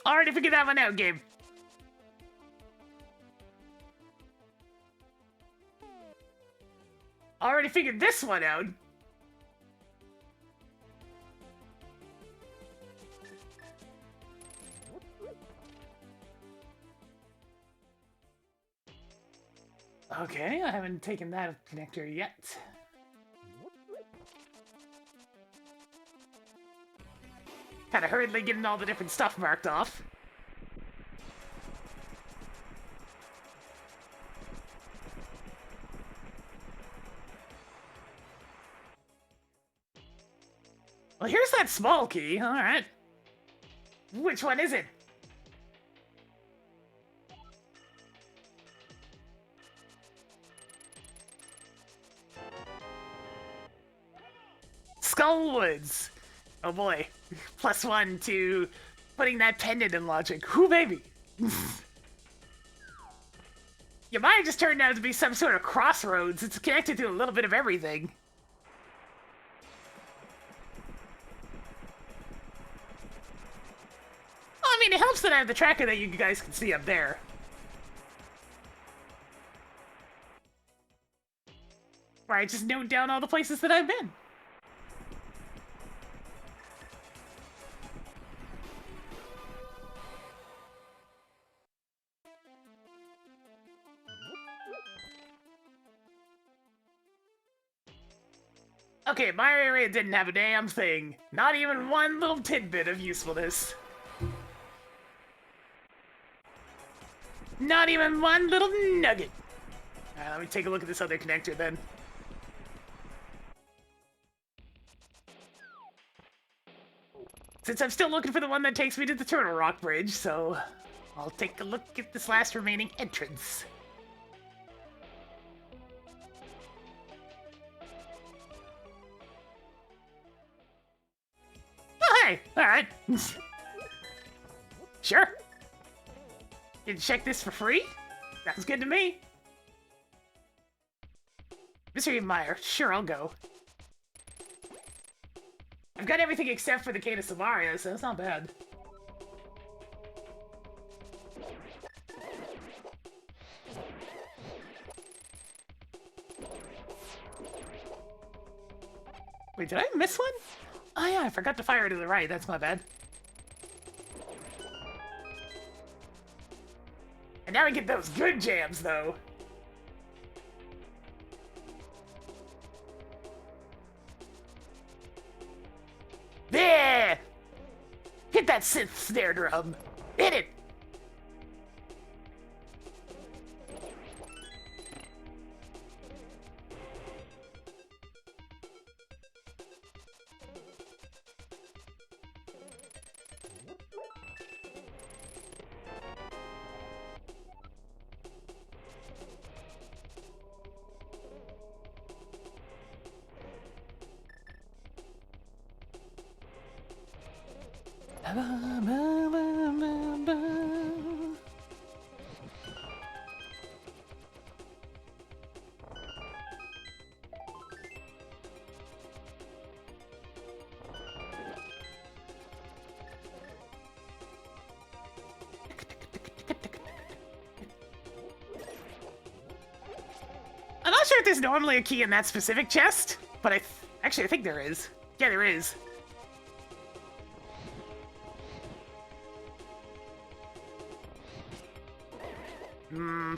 [SPEAKER 1] Already figured that one out, game. Already figured this one out. Okay, I haven't taken that connector yet. Kind of hurriedly getting all the different stuff marked off. Well, here's that small key. All right. Which one is it? Skullwoods. Oh boy. +1 to putting that pendant in logic. Whoo, baby. You might have just turned out to be some sort of crossroads. It's connected to a little bit of everything. Well, I mean, it helps that I have the tracker that you guys can see up there. Where I just note down all the places that I've been. Okay, my area didn't have a damn thing. Not even one little tidbit of usefulness. Not even one little nugget. Alright, let me take a look at this other connector then. Since I'm still looking for the one that takes me to the Turtle Rock Bridge, so I'll take a look at this last remaining entrance. Oh, hey! Alright. Sure. You can check this for free? Sounds good to me. Mr. Meyer, sure, I'll go. I've got everything except for the Cane of Samaria, so it's not bad. Wait, did I miss one? Oh yeah, I forgot to fire to the right. That's my bad. And now we get those good jams, though. There! Hit that synth snare drum. Hit it! I'm not sure if there's normally a key in that specific chest, but actually I think there is. Yeah, there is.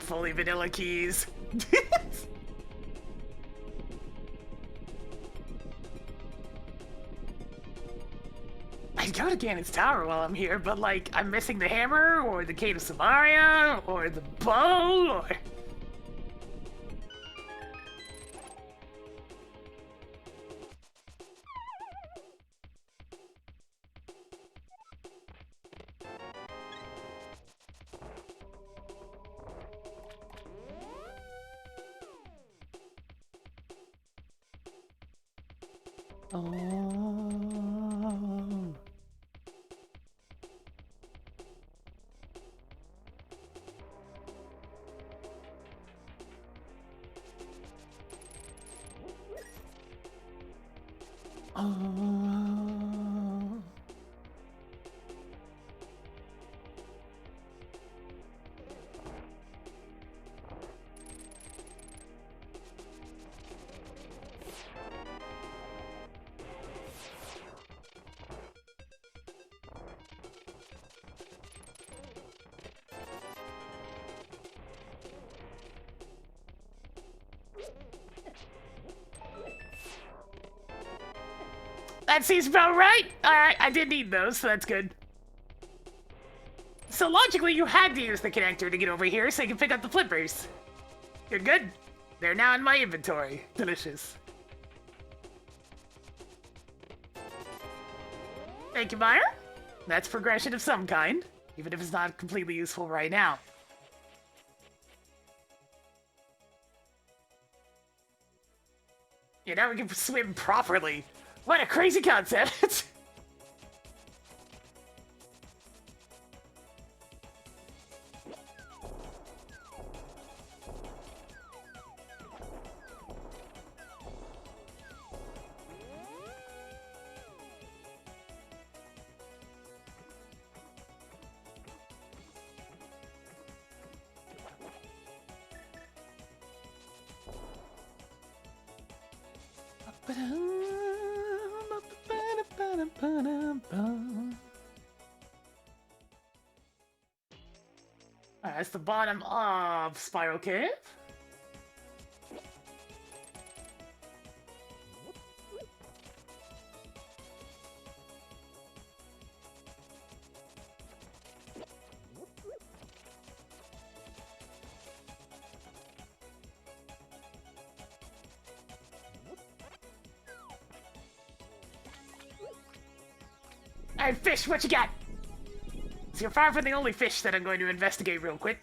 [SPEAKER 1] Fully vanilla keys. I go to Ganon's Tower while I'm here, but like, I'm missing the hammer, or the Gate of Samaria, or the bow, or... Oh. Oh. That seems about right. Alright, I did need those, so that's good. So logically, you had to use the connector to get over here so you can pick up the flippers. You're good. They're now in my inventory. Delicious. Thank you, Meyer. That's progression of some kind, even if it's not completely useful right now. Yeah, now we can swim properly. What a crazy concept! Alright, that's the bottom of Spiral Cave. Alright, fish, what you got? So you're far from the only fish that I'm going to investigate real quick.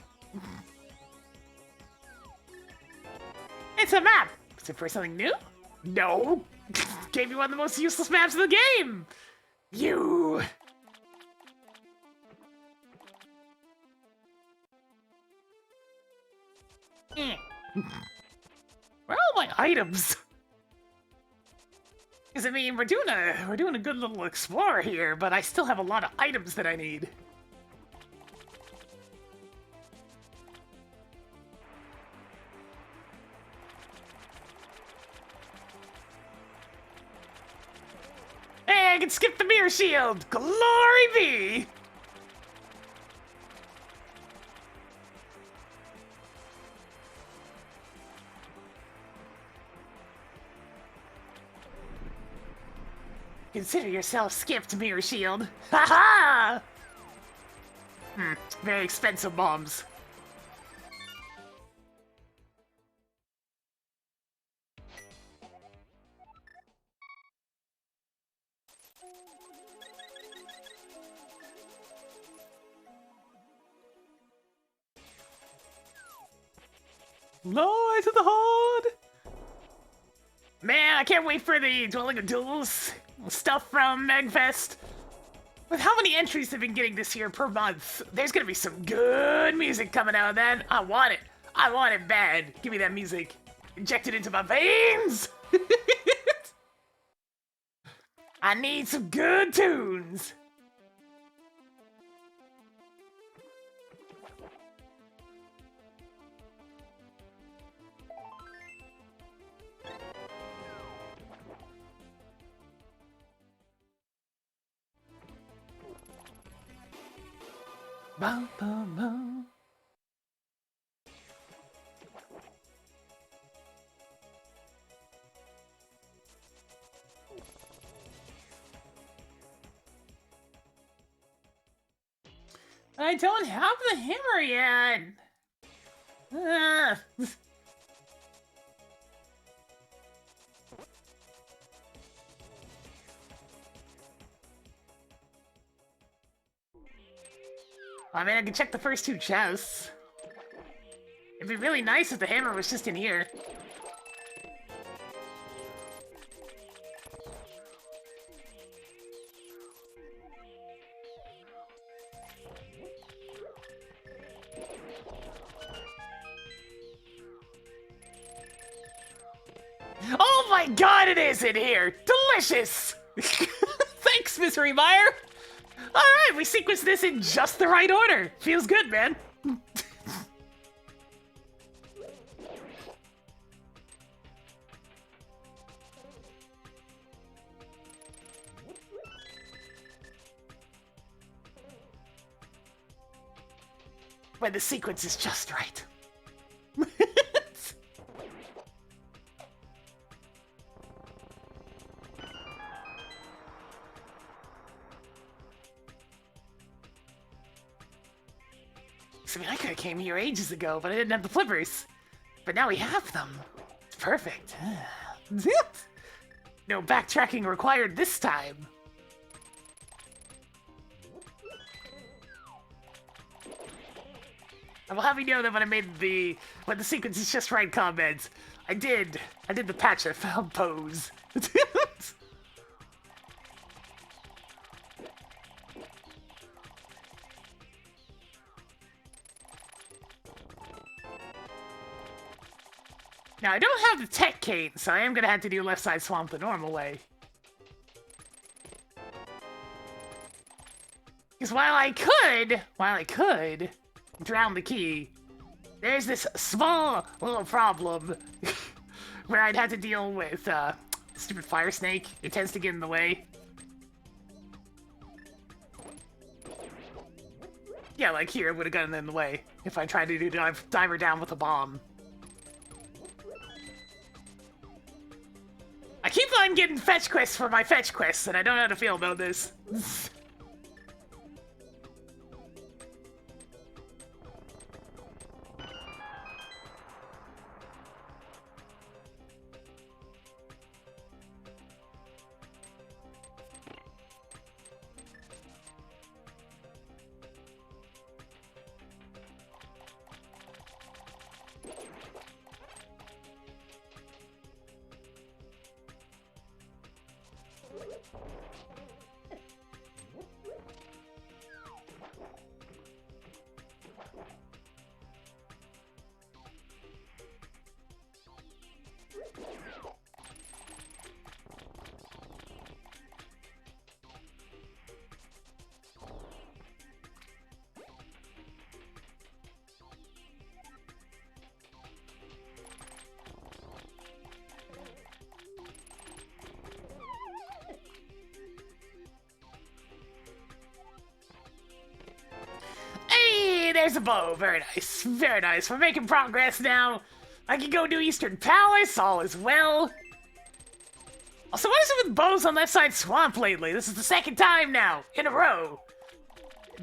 [SPEAKER 1] It's a map! Is it for something new? No! Gave you one of the most useless maps in the game! You! Where are all my items? Because I mean, we're doing a good little explore here, but I still have a lot of items that I need. I can skip the mirror shield! Glory be! Consider yourself skipped, mirror shield. Ha ha! Very expensive bombs. Light to the Horde! Man, I can't wait for the Dwelling of Duels stuff from Megfest. With how many entries they've been getting this year per month, there's gonna be some good music coming out of that. I want it. I want it bad. Give me that music. Inject it into my veins! I need some good tunes! Bum, bum, bum. I don't have the hammer yet. I mean, I can check the first two chests. It'd be really nice if the hammer was just in here. Oh my god, it is in here! Delicious! Thanks, Miss Remeyer! Alright, we sequenced this in just the right order. Feels good, man. When the sequence is just right. I mean, I could have came here ages ago, but I didn't have the flippers. But now we have them. It's perfect. No backtracking required this time. I will have you know that when I made when the sequence is just right comments, I did the patch I found pose. Now, I don't have the tech cane, so I am gonna have to do left side swamp the normal way. Because while I could drown the key, there's this small little problem where I'd have to deal with stupid fire snake. It tends to get in the way. Yeah, like here, it would have gotten in the way if I tried to do dive her down with a bomb. I keep on getting fetch quests for my fetch quests, and I don't know how to feel about this. a bow. Very nice. Very nice. We're making progress now. I can go to Eastern Palace. All is well. Also, what is it with bows on Left Side Swamp lately? This is the second time now, in a row.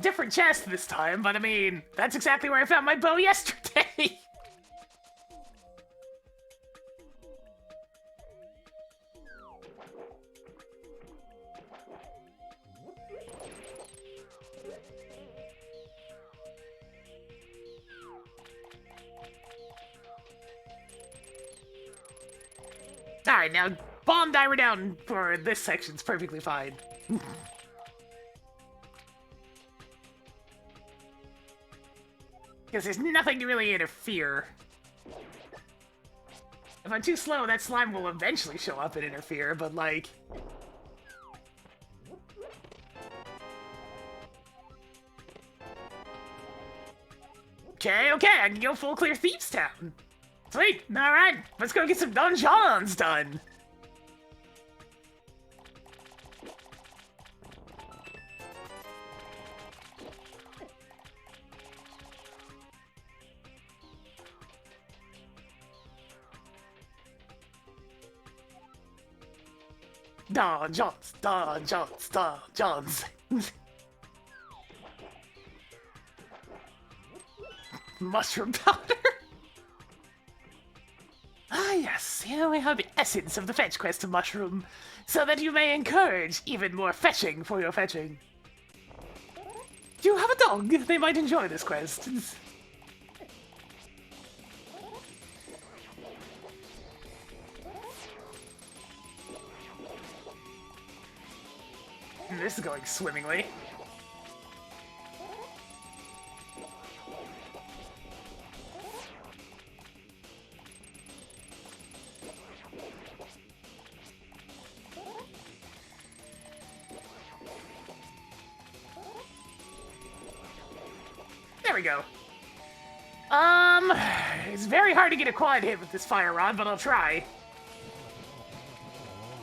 [SPEAKER 1] Different chest this time, but I mean, that's exactly where I found my bow yesterday. Alright, now bomb diver down for this section's perfectly fine. Because there's nothing to really interfere. If I'm too slow, that slime will eventually show up and interfere, but like... Okay, I can go full clear Thieves Town. Sweet, alright, let's go get some dungeons done. Dungeons. Mushroom powder. Ah, yes, here we have the essence of the fetch quest of mushroom, so that you may encourage even more fetching for your fetching. Do you have a dog? They might enjoy this quest. This is going swimmingly. There we go. It's very hard to get a quad hit with this fire rod, but I'll try.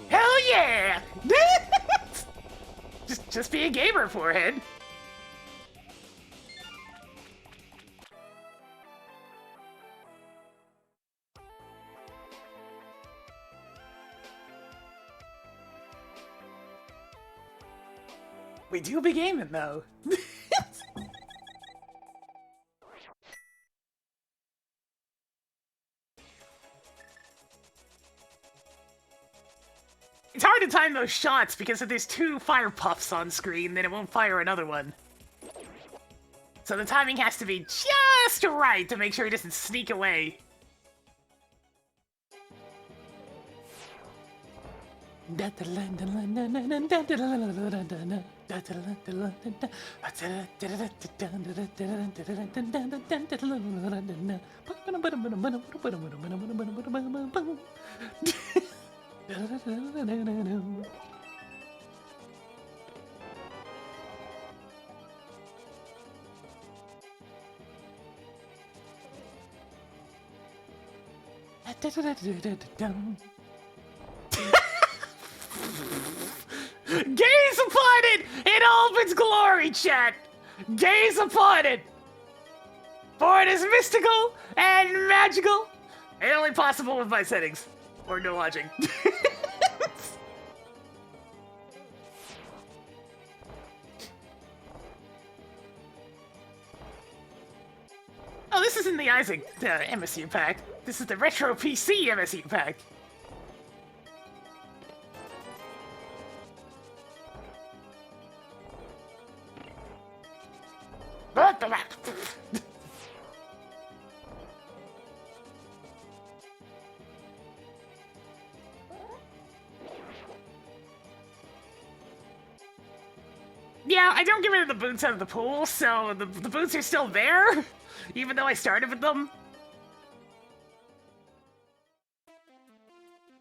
[SPEAKER 1] Hell yeah! Just be a gamer, forehead. We do be gaming, though. It's hard to time those shots because if there's two fire puffs on screen, then it won't fire another one. So the timing has to be just right to make sure he doesn't sneak away. Gaze upon it in all of its glory, chat! Gaze upon it! For it is mystical and magical, and only possible with my settings. Or no lodging. Oh, this isn't the Isaac MSU pack. This is the Retro PC MSU pack. Yeah, I don't get rid of the boots out of the pool, so the boots are still there, even though I started with them.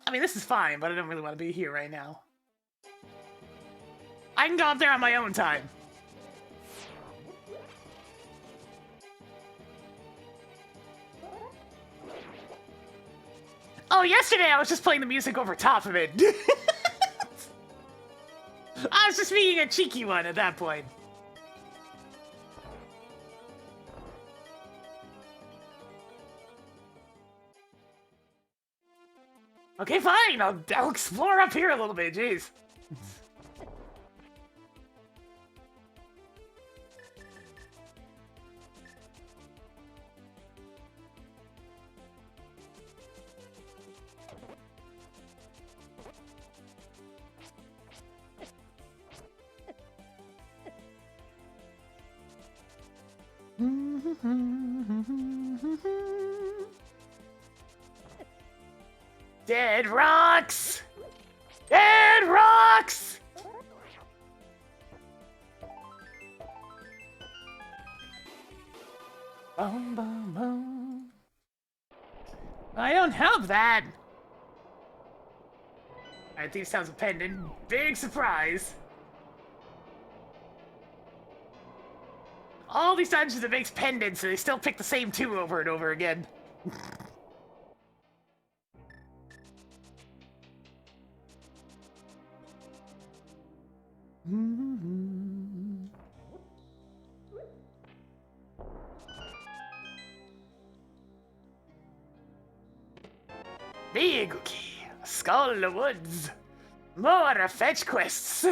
[SPEAKER 1] I mean, this is fine, but I don't really want to be here right now. I can go up there on my own time. Oh, yesterday I was just playing the music over top of it. I was just being a cheeky one at that point. Okay, fine. I'll explore up here a little bit. Jeez. Dead rocks! Dead rocks! Boom, boom, boom. I don't have that. Alright, Thieves' Town's a pendant. Big surprise. All these dungeons it makes pendants, and they still pick the same two over and over again. Big key, Skull in the Woods. More fetch quests.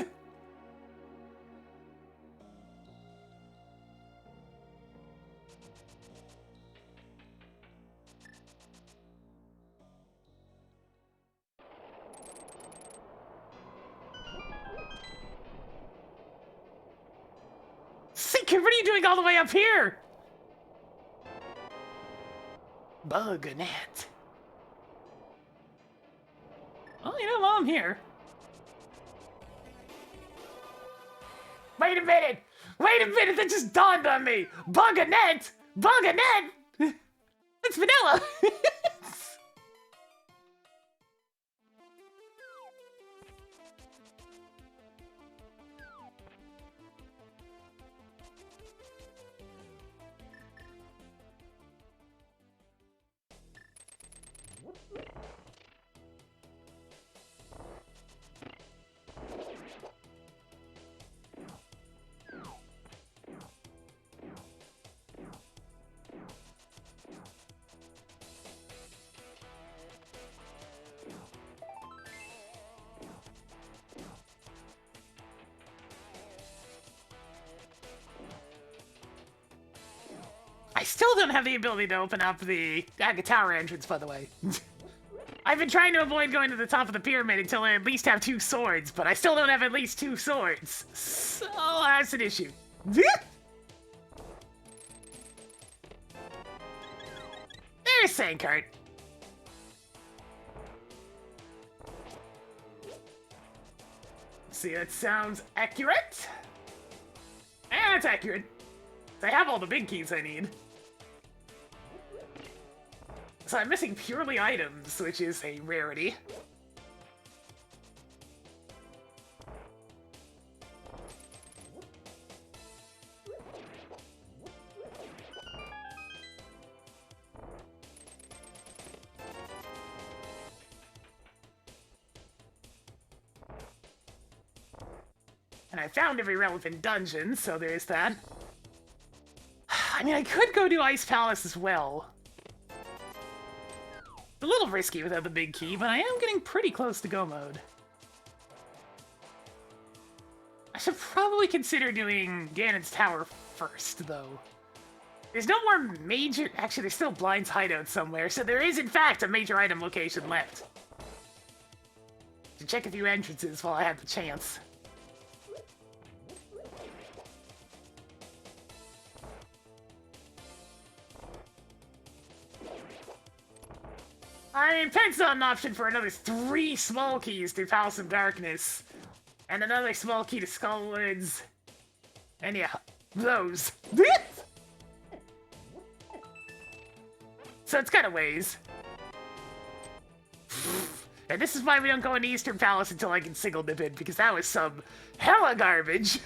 [SPEAKER 1] Seeker, what are you doing all the way up here? Bug net. Oh, you know, while I'm here. Wait a minute! Wait a minute! That just dawned on me! Bug-a-net! Bug-a-net! It's vanilla! I still don't have the ability to open up the Tower entrance, by the way. I've been trying to avoid going to the top of the pyramid until I at least have 2 swords, but I still don't have at least 2 swords. So that's an issue. There's Sandcart. See, that sounds accurate. And it's accurate. I have all the big keys I need. So I'm missing purely items, which is a rarity. And I found every relevant dungeon, so there's that. I mean, I could go to Ice Palace as well. It's a little risky without the big key, but I am getting pretty close to go mode. I should probably consider doing Ganon's Tower first, though. There's no more major... Actually, there's still Blind's hideout somewhere, so there is, in fact, a major item location left. To check a few entrances while I have the chance. I mean, Pen's not an option for another 3 small keys to Palace of Darkness. And another small key to Skullwoods. And yeah, those. So it's kind of ways. And this is why we don't go into Eastern Palace until I can single dip in, because that was some hella garbage.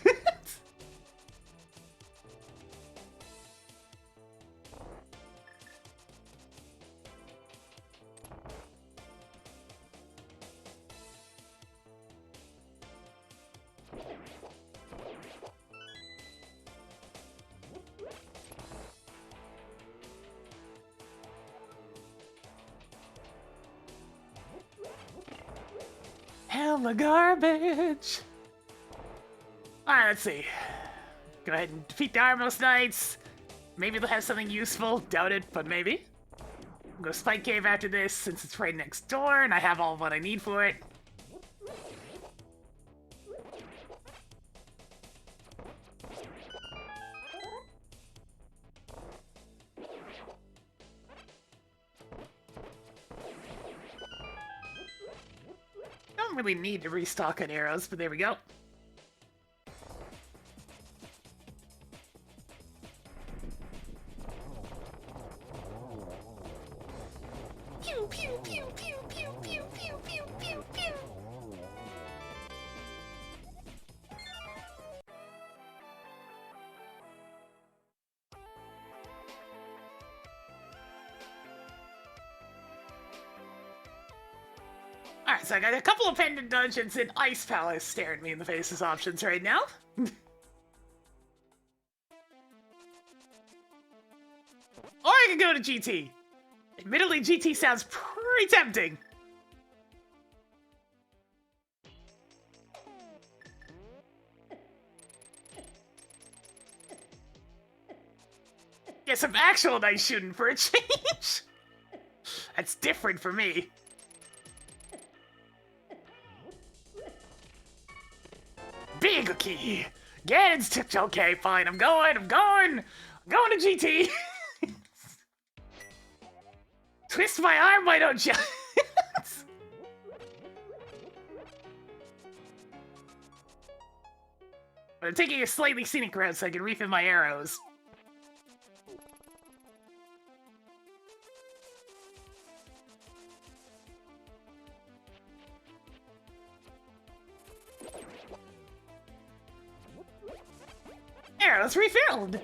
[SPEAKER 1] Hella garbage. Alright, let's see. Go ahead and defeat the Armos Knights. Maybe they'll have something useful. Doubt it, but maybe. I'll go Spike Cave after this, since it's right next door, and I have all of what I need for it. Don't really need to restock on arrows, but there we go. Pew pew pew pew pew pew pew pew pew pew. Alright, so I got a couple of pendant dungeons in Ice Palace staring me in the face as options right now. Or I could go to GT. Admittedly, GT sounds pretty tempting. Get some actual nice shooting for a change. That's different for me. Big key. Get it. Okay, fine. I'm going to GT. Twist my arm, why don't you? But I'm taking a slightly scenic route so I can refill my arrows. Arrows refilled!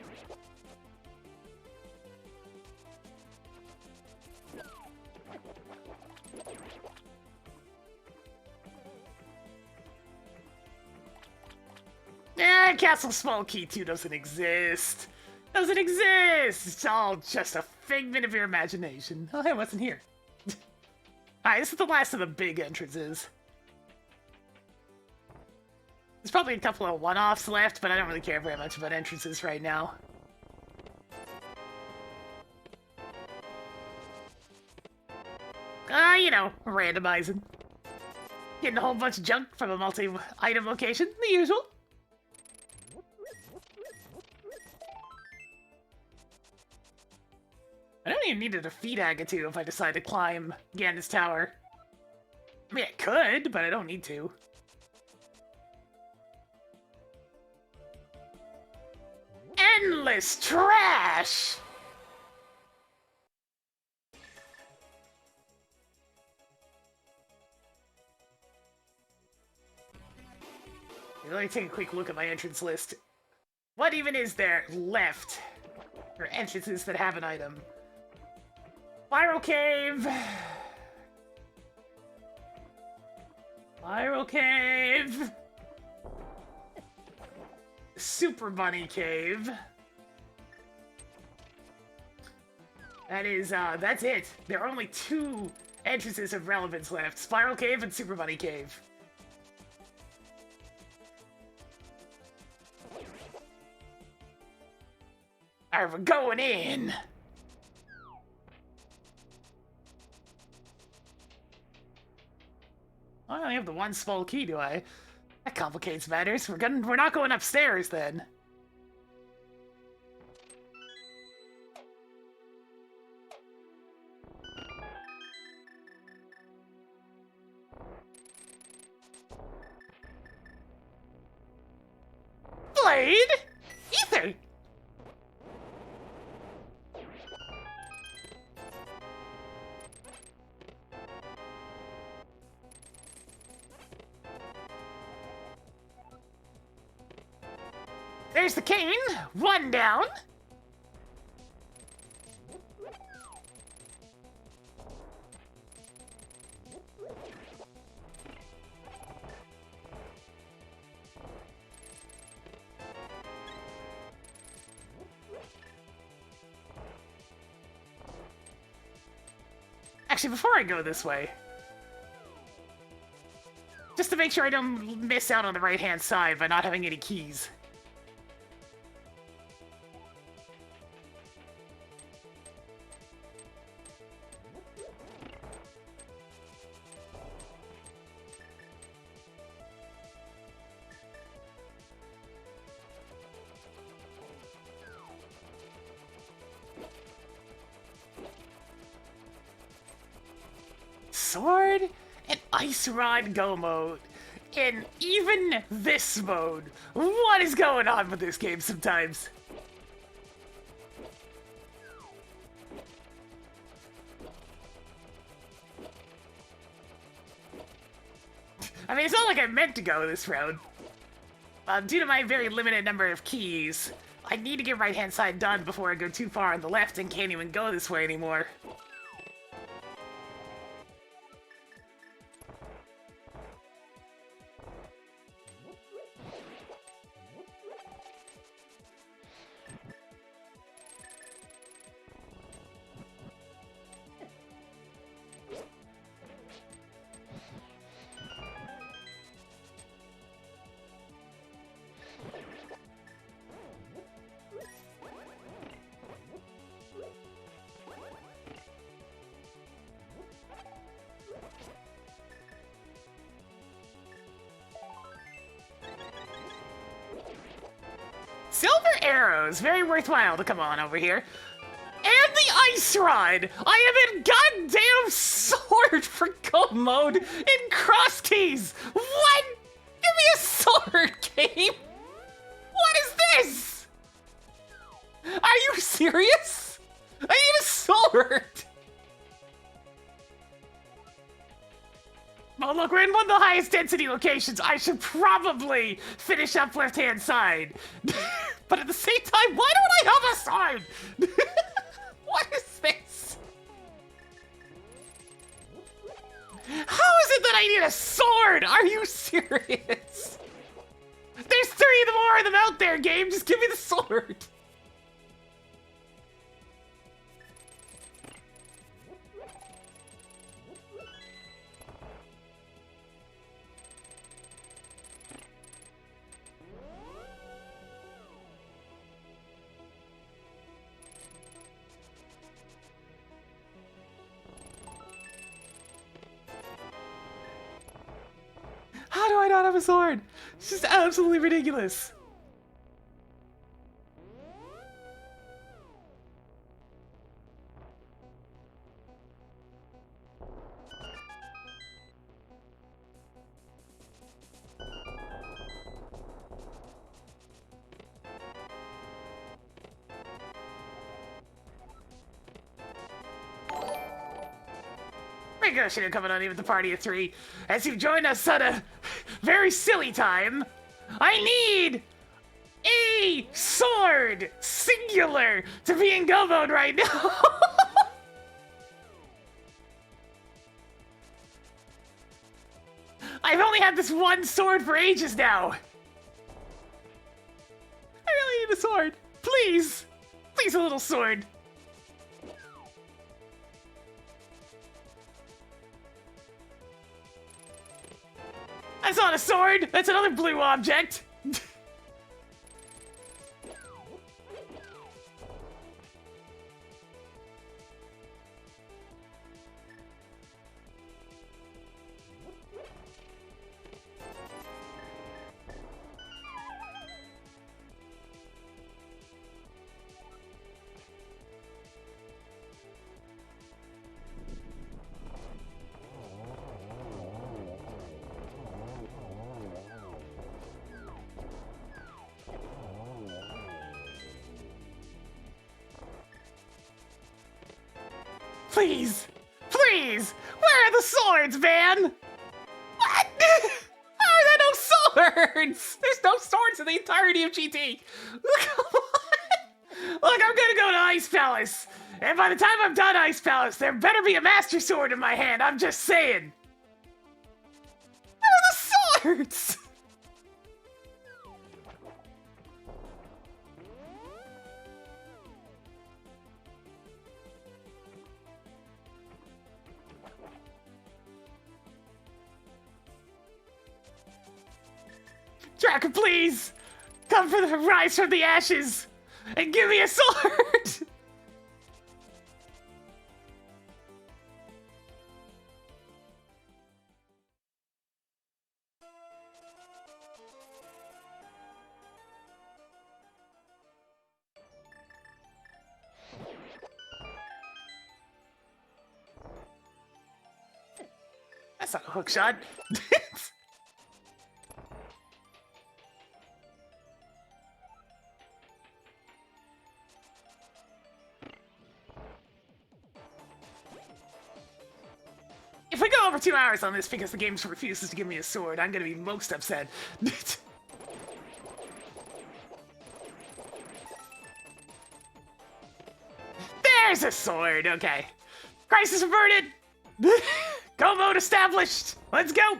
[SPEAKER 1] Castle Small Key 2 doesn't exist. Doesn't exist! It's all just a figment of your imagination. Oh, I wasn't here. Alright, this is the last of the big entrances. There's probably a couple of one-offs left, but I don't really care very much about entrances right now. You know, randomizing. Getting a whole bunch of junk from a multi-item location, the usual. I don't even need to defeat Agatu if I decide to climb Gandalf's Tower. I mean, I could, but I don't need to. Endless trash! Let me take a quick look at my entrance list. What even is there left for entrances that have an item? Spiral Cave! Spiral Cave! Super Bunny Cave. That's it. There are only 2 entrances of relevance left. Spiral Cave and Super Bunny Cave. Alright, we're going in! I only have the one small key, do I? That complicates matters. We're not going upstairs then. Blade? Ether! There's the cane. 1 down. Actually, before I go this way, just just to make sure I don't miss out on the right-hand side by not having any keys. Sword and Ice Rod Go mode. In even this mode. What is going on with this game sometimes? I mean, it's not like I meant to go this road. Due to my very limited number of keys, I need to get right-hand side done before I go too far on the left and can't even go this way anymore. Silver arrows, very worthwhile to come on over here. And the ice rod! I am in goddamn sword for go mode in Crosskeys! What? Give me a sword, game! What is this? Are you serious? I need a sword! Well, look, we're in one of the highest density locations. I should probably finish up left-hand side. But at the same time, why don't I have a sword? What is this? How is it that I need a sword? Are you serious? There's more of them out there, game. Just give me the sword. How do I not have a sword? It's just absolutely ridiculous. Congratulations coming on even the party of three. As you've joined us on a very silly time, I need a sword, singular, to be in go mode right now. I've only had this one sword for ages now. I really need a sword. Please. Please, a little sword. That's not a sword! That's another blue object! Please! Please! Where are the swords, man? What? How are there no swords? There's no swords in the entirety of GT. Come on. Look, I'm gonna go to Ice Palace. And by the time I'm done Ice Palace, there better be a Master Sword in my hand. I'm just saying. Where are the swords? Tracker, please! Come for the rise from the ashes! And give me a sword! That's not a hook shot. If we go over 2 hours on this because the game refuses to give me a sword, I'm gonna be most upset. There's a sword, okay. Crisis averted! Go mode established! Let's go!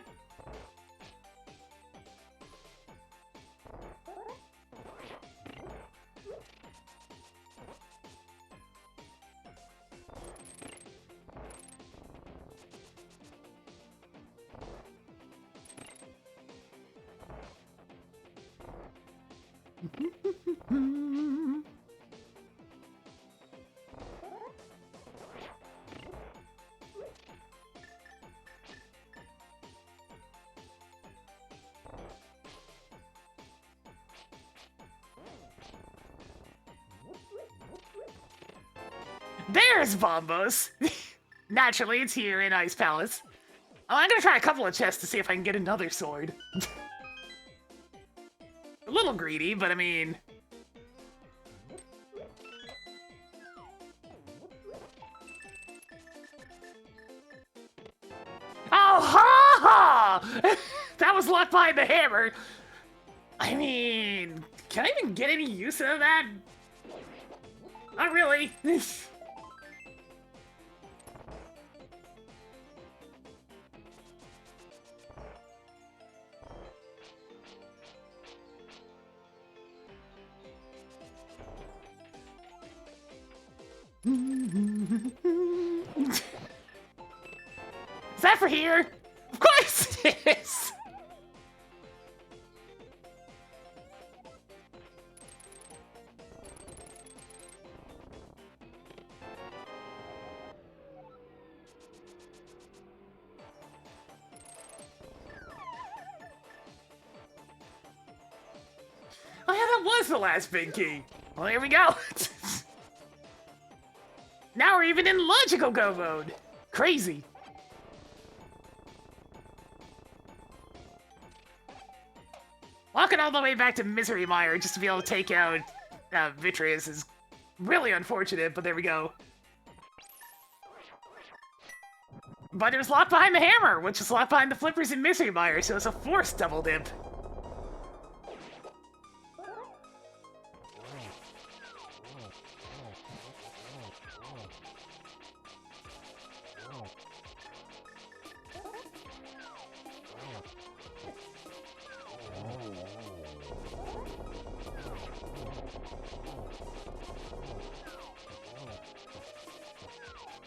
[SPEAKER 1] There's Bombos! Naturally, it's here in Ice Palace. Oh, I'm gonna try a couple of chests to see if I can get another sword. A little greedy, but I mean... Oh, ha ha! That was locked behind the hammer! I mean... Can I even get any use out of that? Not really. Is that for here? Of course it is! Oh yeah, that was the last big key. Well, here we go. Now we're even in logical go mode. Crazy. Walking all the way back to Misery Mire just to be able to take out Vitreous is really unfortunate, but there we go. But it was locked behind the hammer, which is locked behind the flippers in Misery Mire, so it's a forced double dip.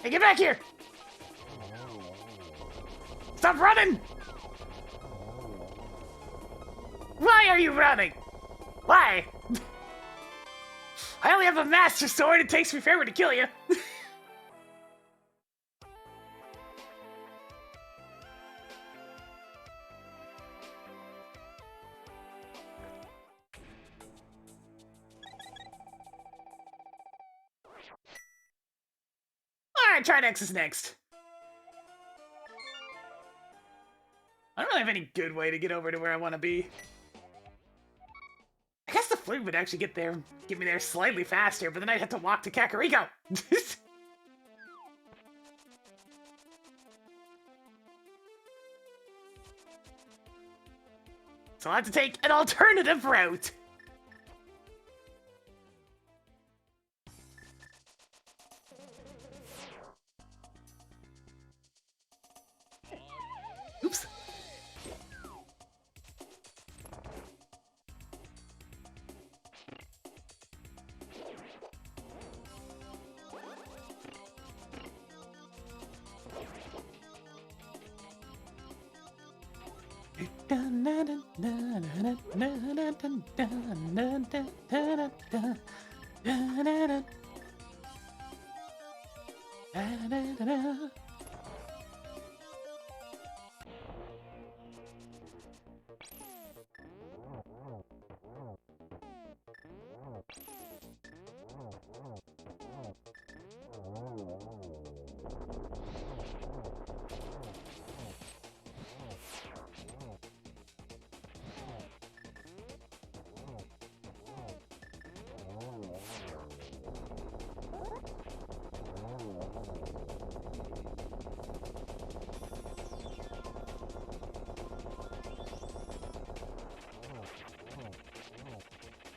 [SPEAKER 1] Hey, get back here! Stop running! Why are you running? Why? I only have a master sword, it takes me forever to kill you. Alright, Trinex is next. I don't really have any good way to get over to where I want to be. I guess the flute would actually get me there slightly faster, but then I'd have to walk to Kakariko. So I'll have to take an alternative route. Oops.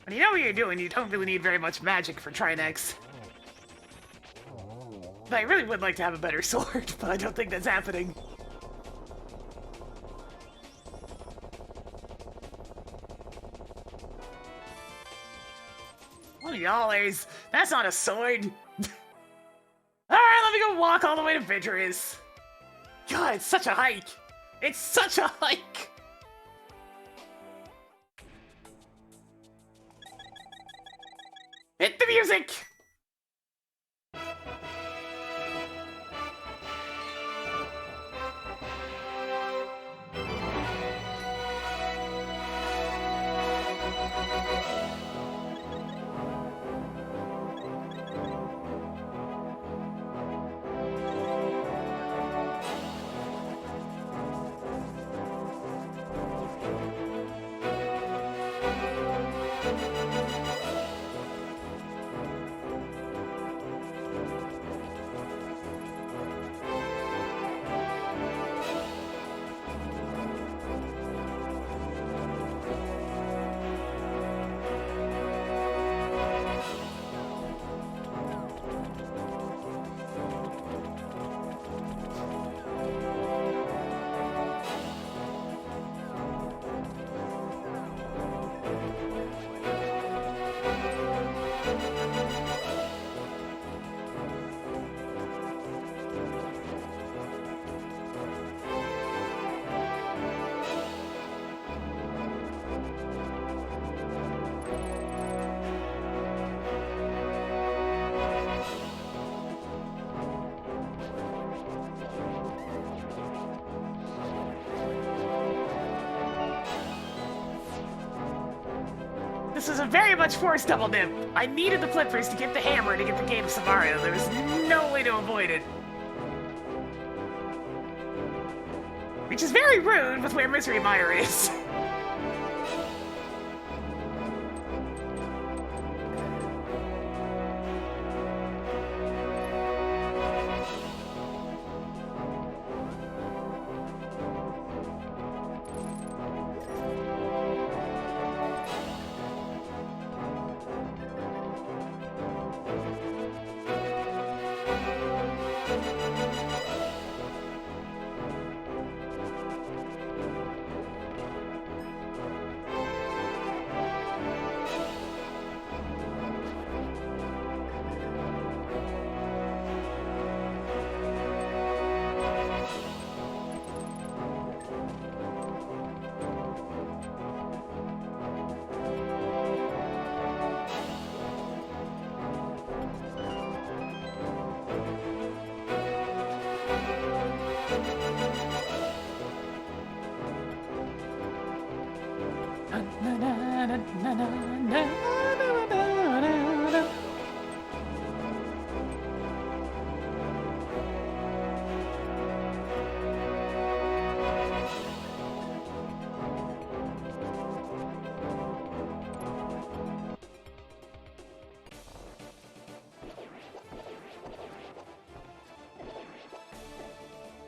[SPEAKER 1] When you know what you're doing, you don't really need very much magic for Trinex. But I really would like to have a better sword, but I don't think that's happening. $20. That's not a sword. Alright, let me go walk all the way to Vidris. God, it's such a hike. It's such a hike. Hit the music! This is a very much forced double dip. I needed the flippers to get the hammer to get the game Samario. There was no way to avoid it. Which is very rude with where Misery Mire is.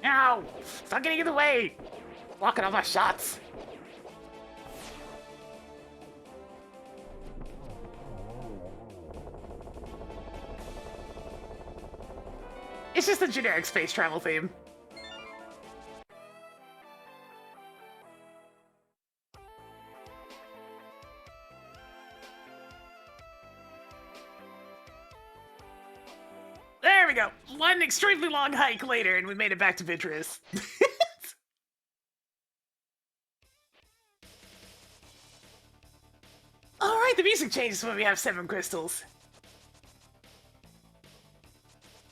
[SPEAKER 1] Ow! Stop getting in the way! Blocking all my shots. It's just a generic space travel theme. There we go. One extremely long hike later, and we made it back to Vidris. Alright, the music changes when we have 7 crystals.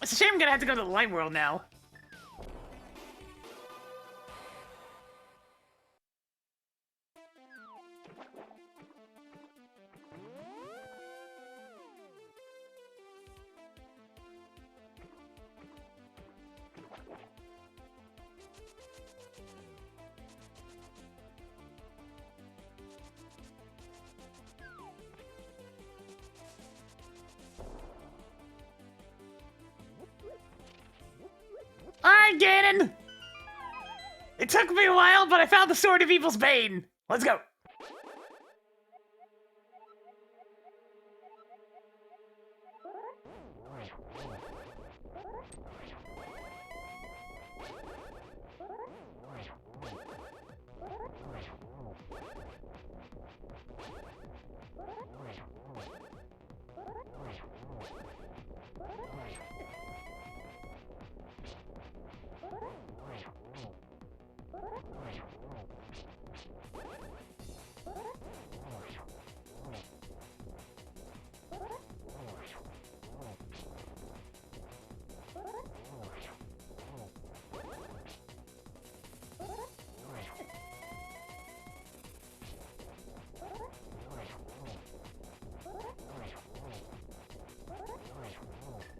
[SPEAKER 1] It's a shame I'm gonna have to go to the light world now. Alright, Ganon! It took me a while, but I found the Sword of Evil's Bane. Let's go.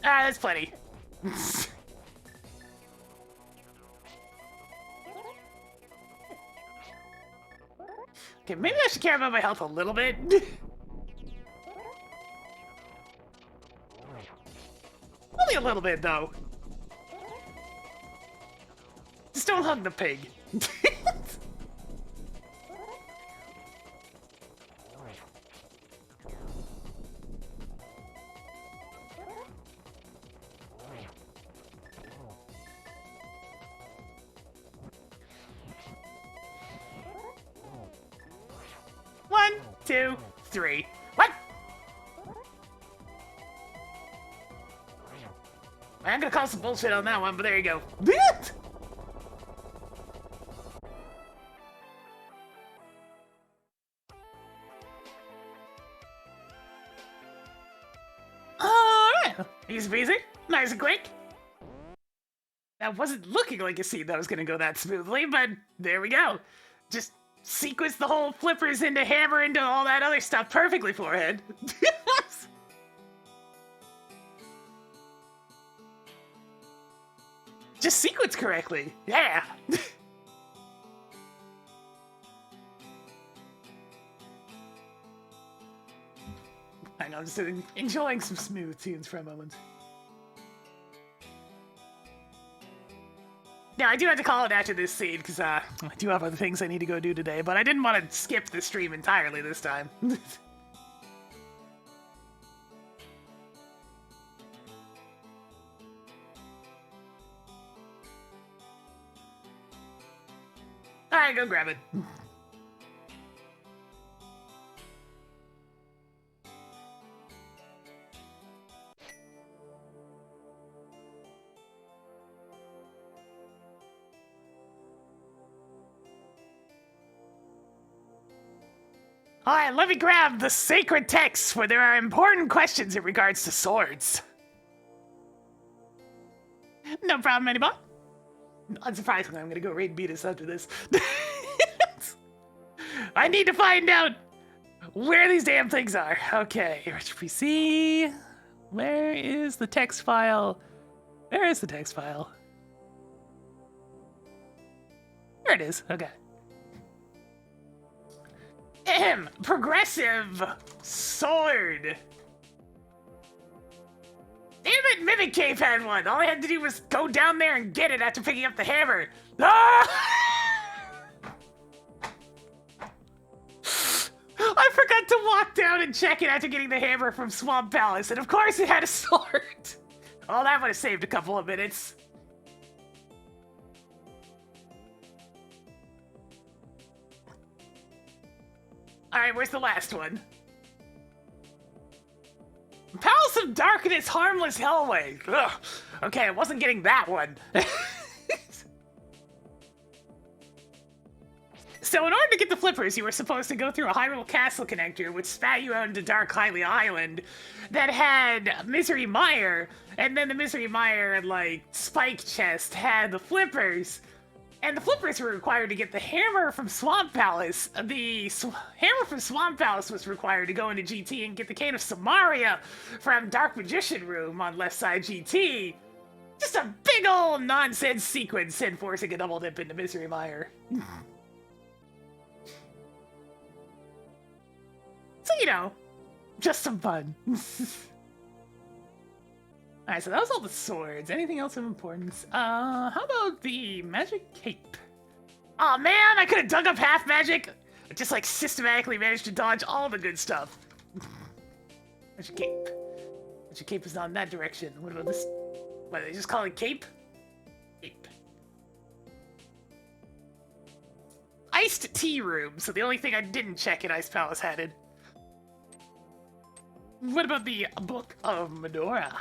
[SPEAKER 1] Ah, that's plenty. Okay, maybe I should care about my health a little bit. Only a little bit, though. Just don't hug the pig. One, two, three. What? I'm gonna call some bullshit on that one, but there you go. Alright. Easy peasy. Nice and quick. That wasn't looking like a scene that was gonna go that smoothly, but there we go. Just sequence the whole flippers into hammer into all that other stuff perfectly, forehead. Just sequence correctly. Yeah. I know, I'm just enjoying some smooth tunes for a moment. Now, I do have to call it after this scene, because I do have other things I need to go do today, but I didn't want to skip the stream entirely this time. Alright, go grab it. Alright, let me grab the sacred texts where there are important questions in regards to swords. No problem, anybody. Unsurprisingly, I'm gonna go raid Beatus after this. I need to find out where these damn things are. Okay, Rich PC. Where is the text file? Where is the text file? There it is, okay. Ahem, progressive sword. Damn it, Mimic Cave had one. All I had to do was go down there and get it after picking up the hammer. Ah! I forgot to walk down and check it after getting the hammer from Swamp Palace, and of course it had a sword. Oh, that would have saved a couple of minutes. Alright, where's the last one? Palace of Darkness, Harmless Hellway. Ugh. Okay, I wasn't getting that one. So in order to get the flippers, you were supposed to go through a Hyrule Castle connector, which spat you out into Dark Hylia Island, that had Misery Mire, and then the Misery Mire, like, spike chest had the flippers. And the flippers were required to get the hammer from Swamp Palace. The hammer from Swamp Palace was required to go into GT and get the cane of Samaria from Dark Magician Room on left side GT. Just a big old nonsense sequence and forcing a double dip into Misery Mire. So, you know, just some fun. Alright, so that was all the swords. Anything else of importance? How about the magic cape? Aw, man, I could have dug up half magic. I just, like, systematically managed to dodge all the good stuff. Magic cape. Magic cape is not in that direction. What about this? What, they just call it cape? Cape. Iced tea room. So the only thing I didn't check in Ice Palace had it. What about the Book of Medora?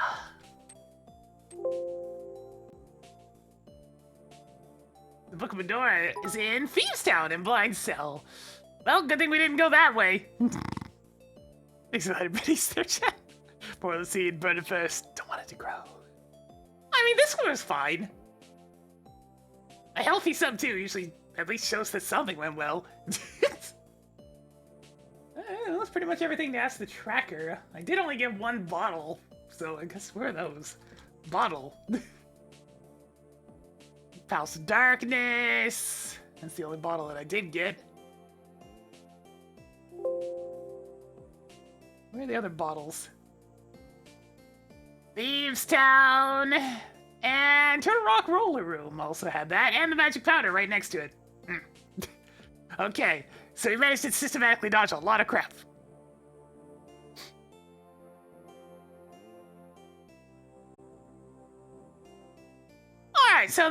[SPEAKER 1] The Book of Medora is in Thievestown in Blind Cell. Well, good thing we didn't go that way. Thanks for everybody's there, chat. Pour the seed, burn it first. Don't want it to grow. I mean, this one was fine. A healthy sub, too, usually at least shows that something went well. That's pretty much everything to ask the tracker. I did only get one bottle, so I guess where are those? Bottle. Palace of Darkness. That's the only bottle that I did get. Where are the other bottles? Thievestown. And Turtle Rock Roller Room also had that. And the magic powder right next to it. Okay, so we managed to systematically dodge a lot of crap. Alright, so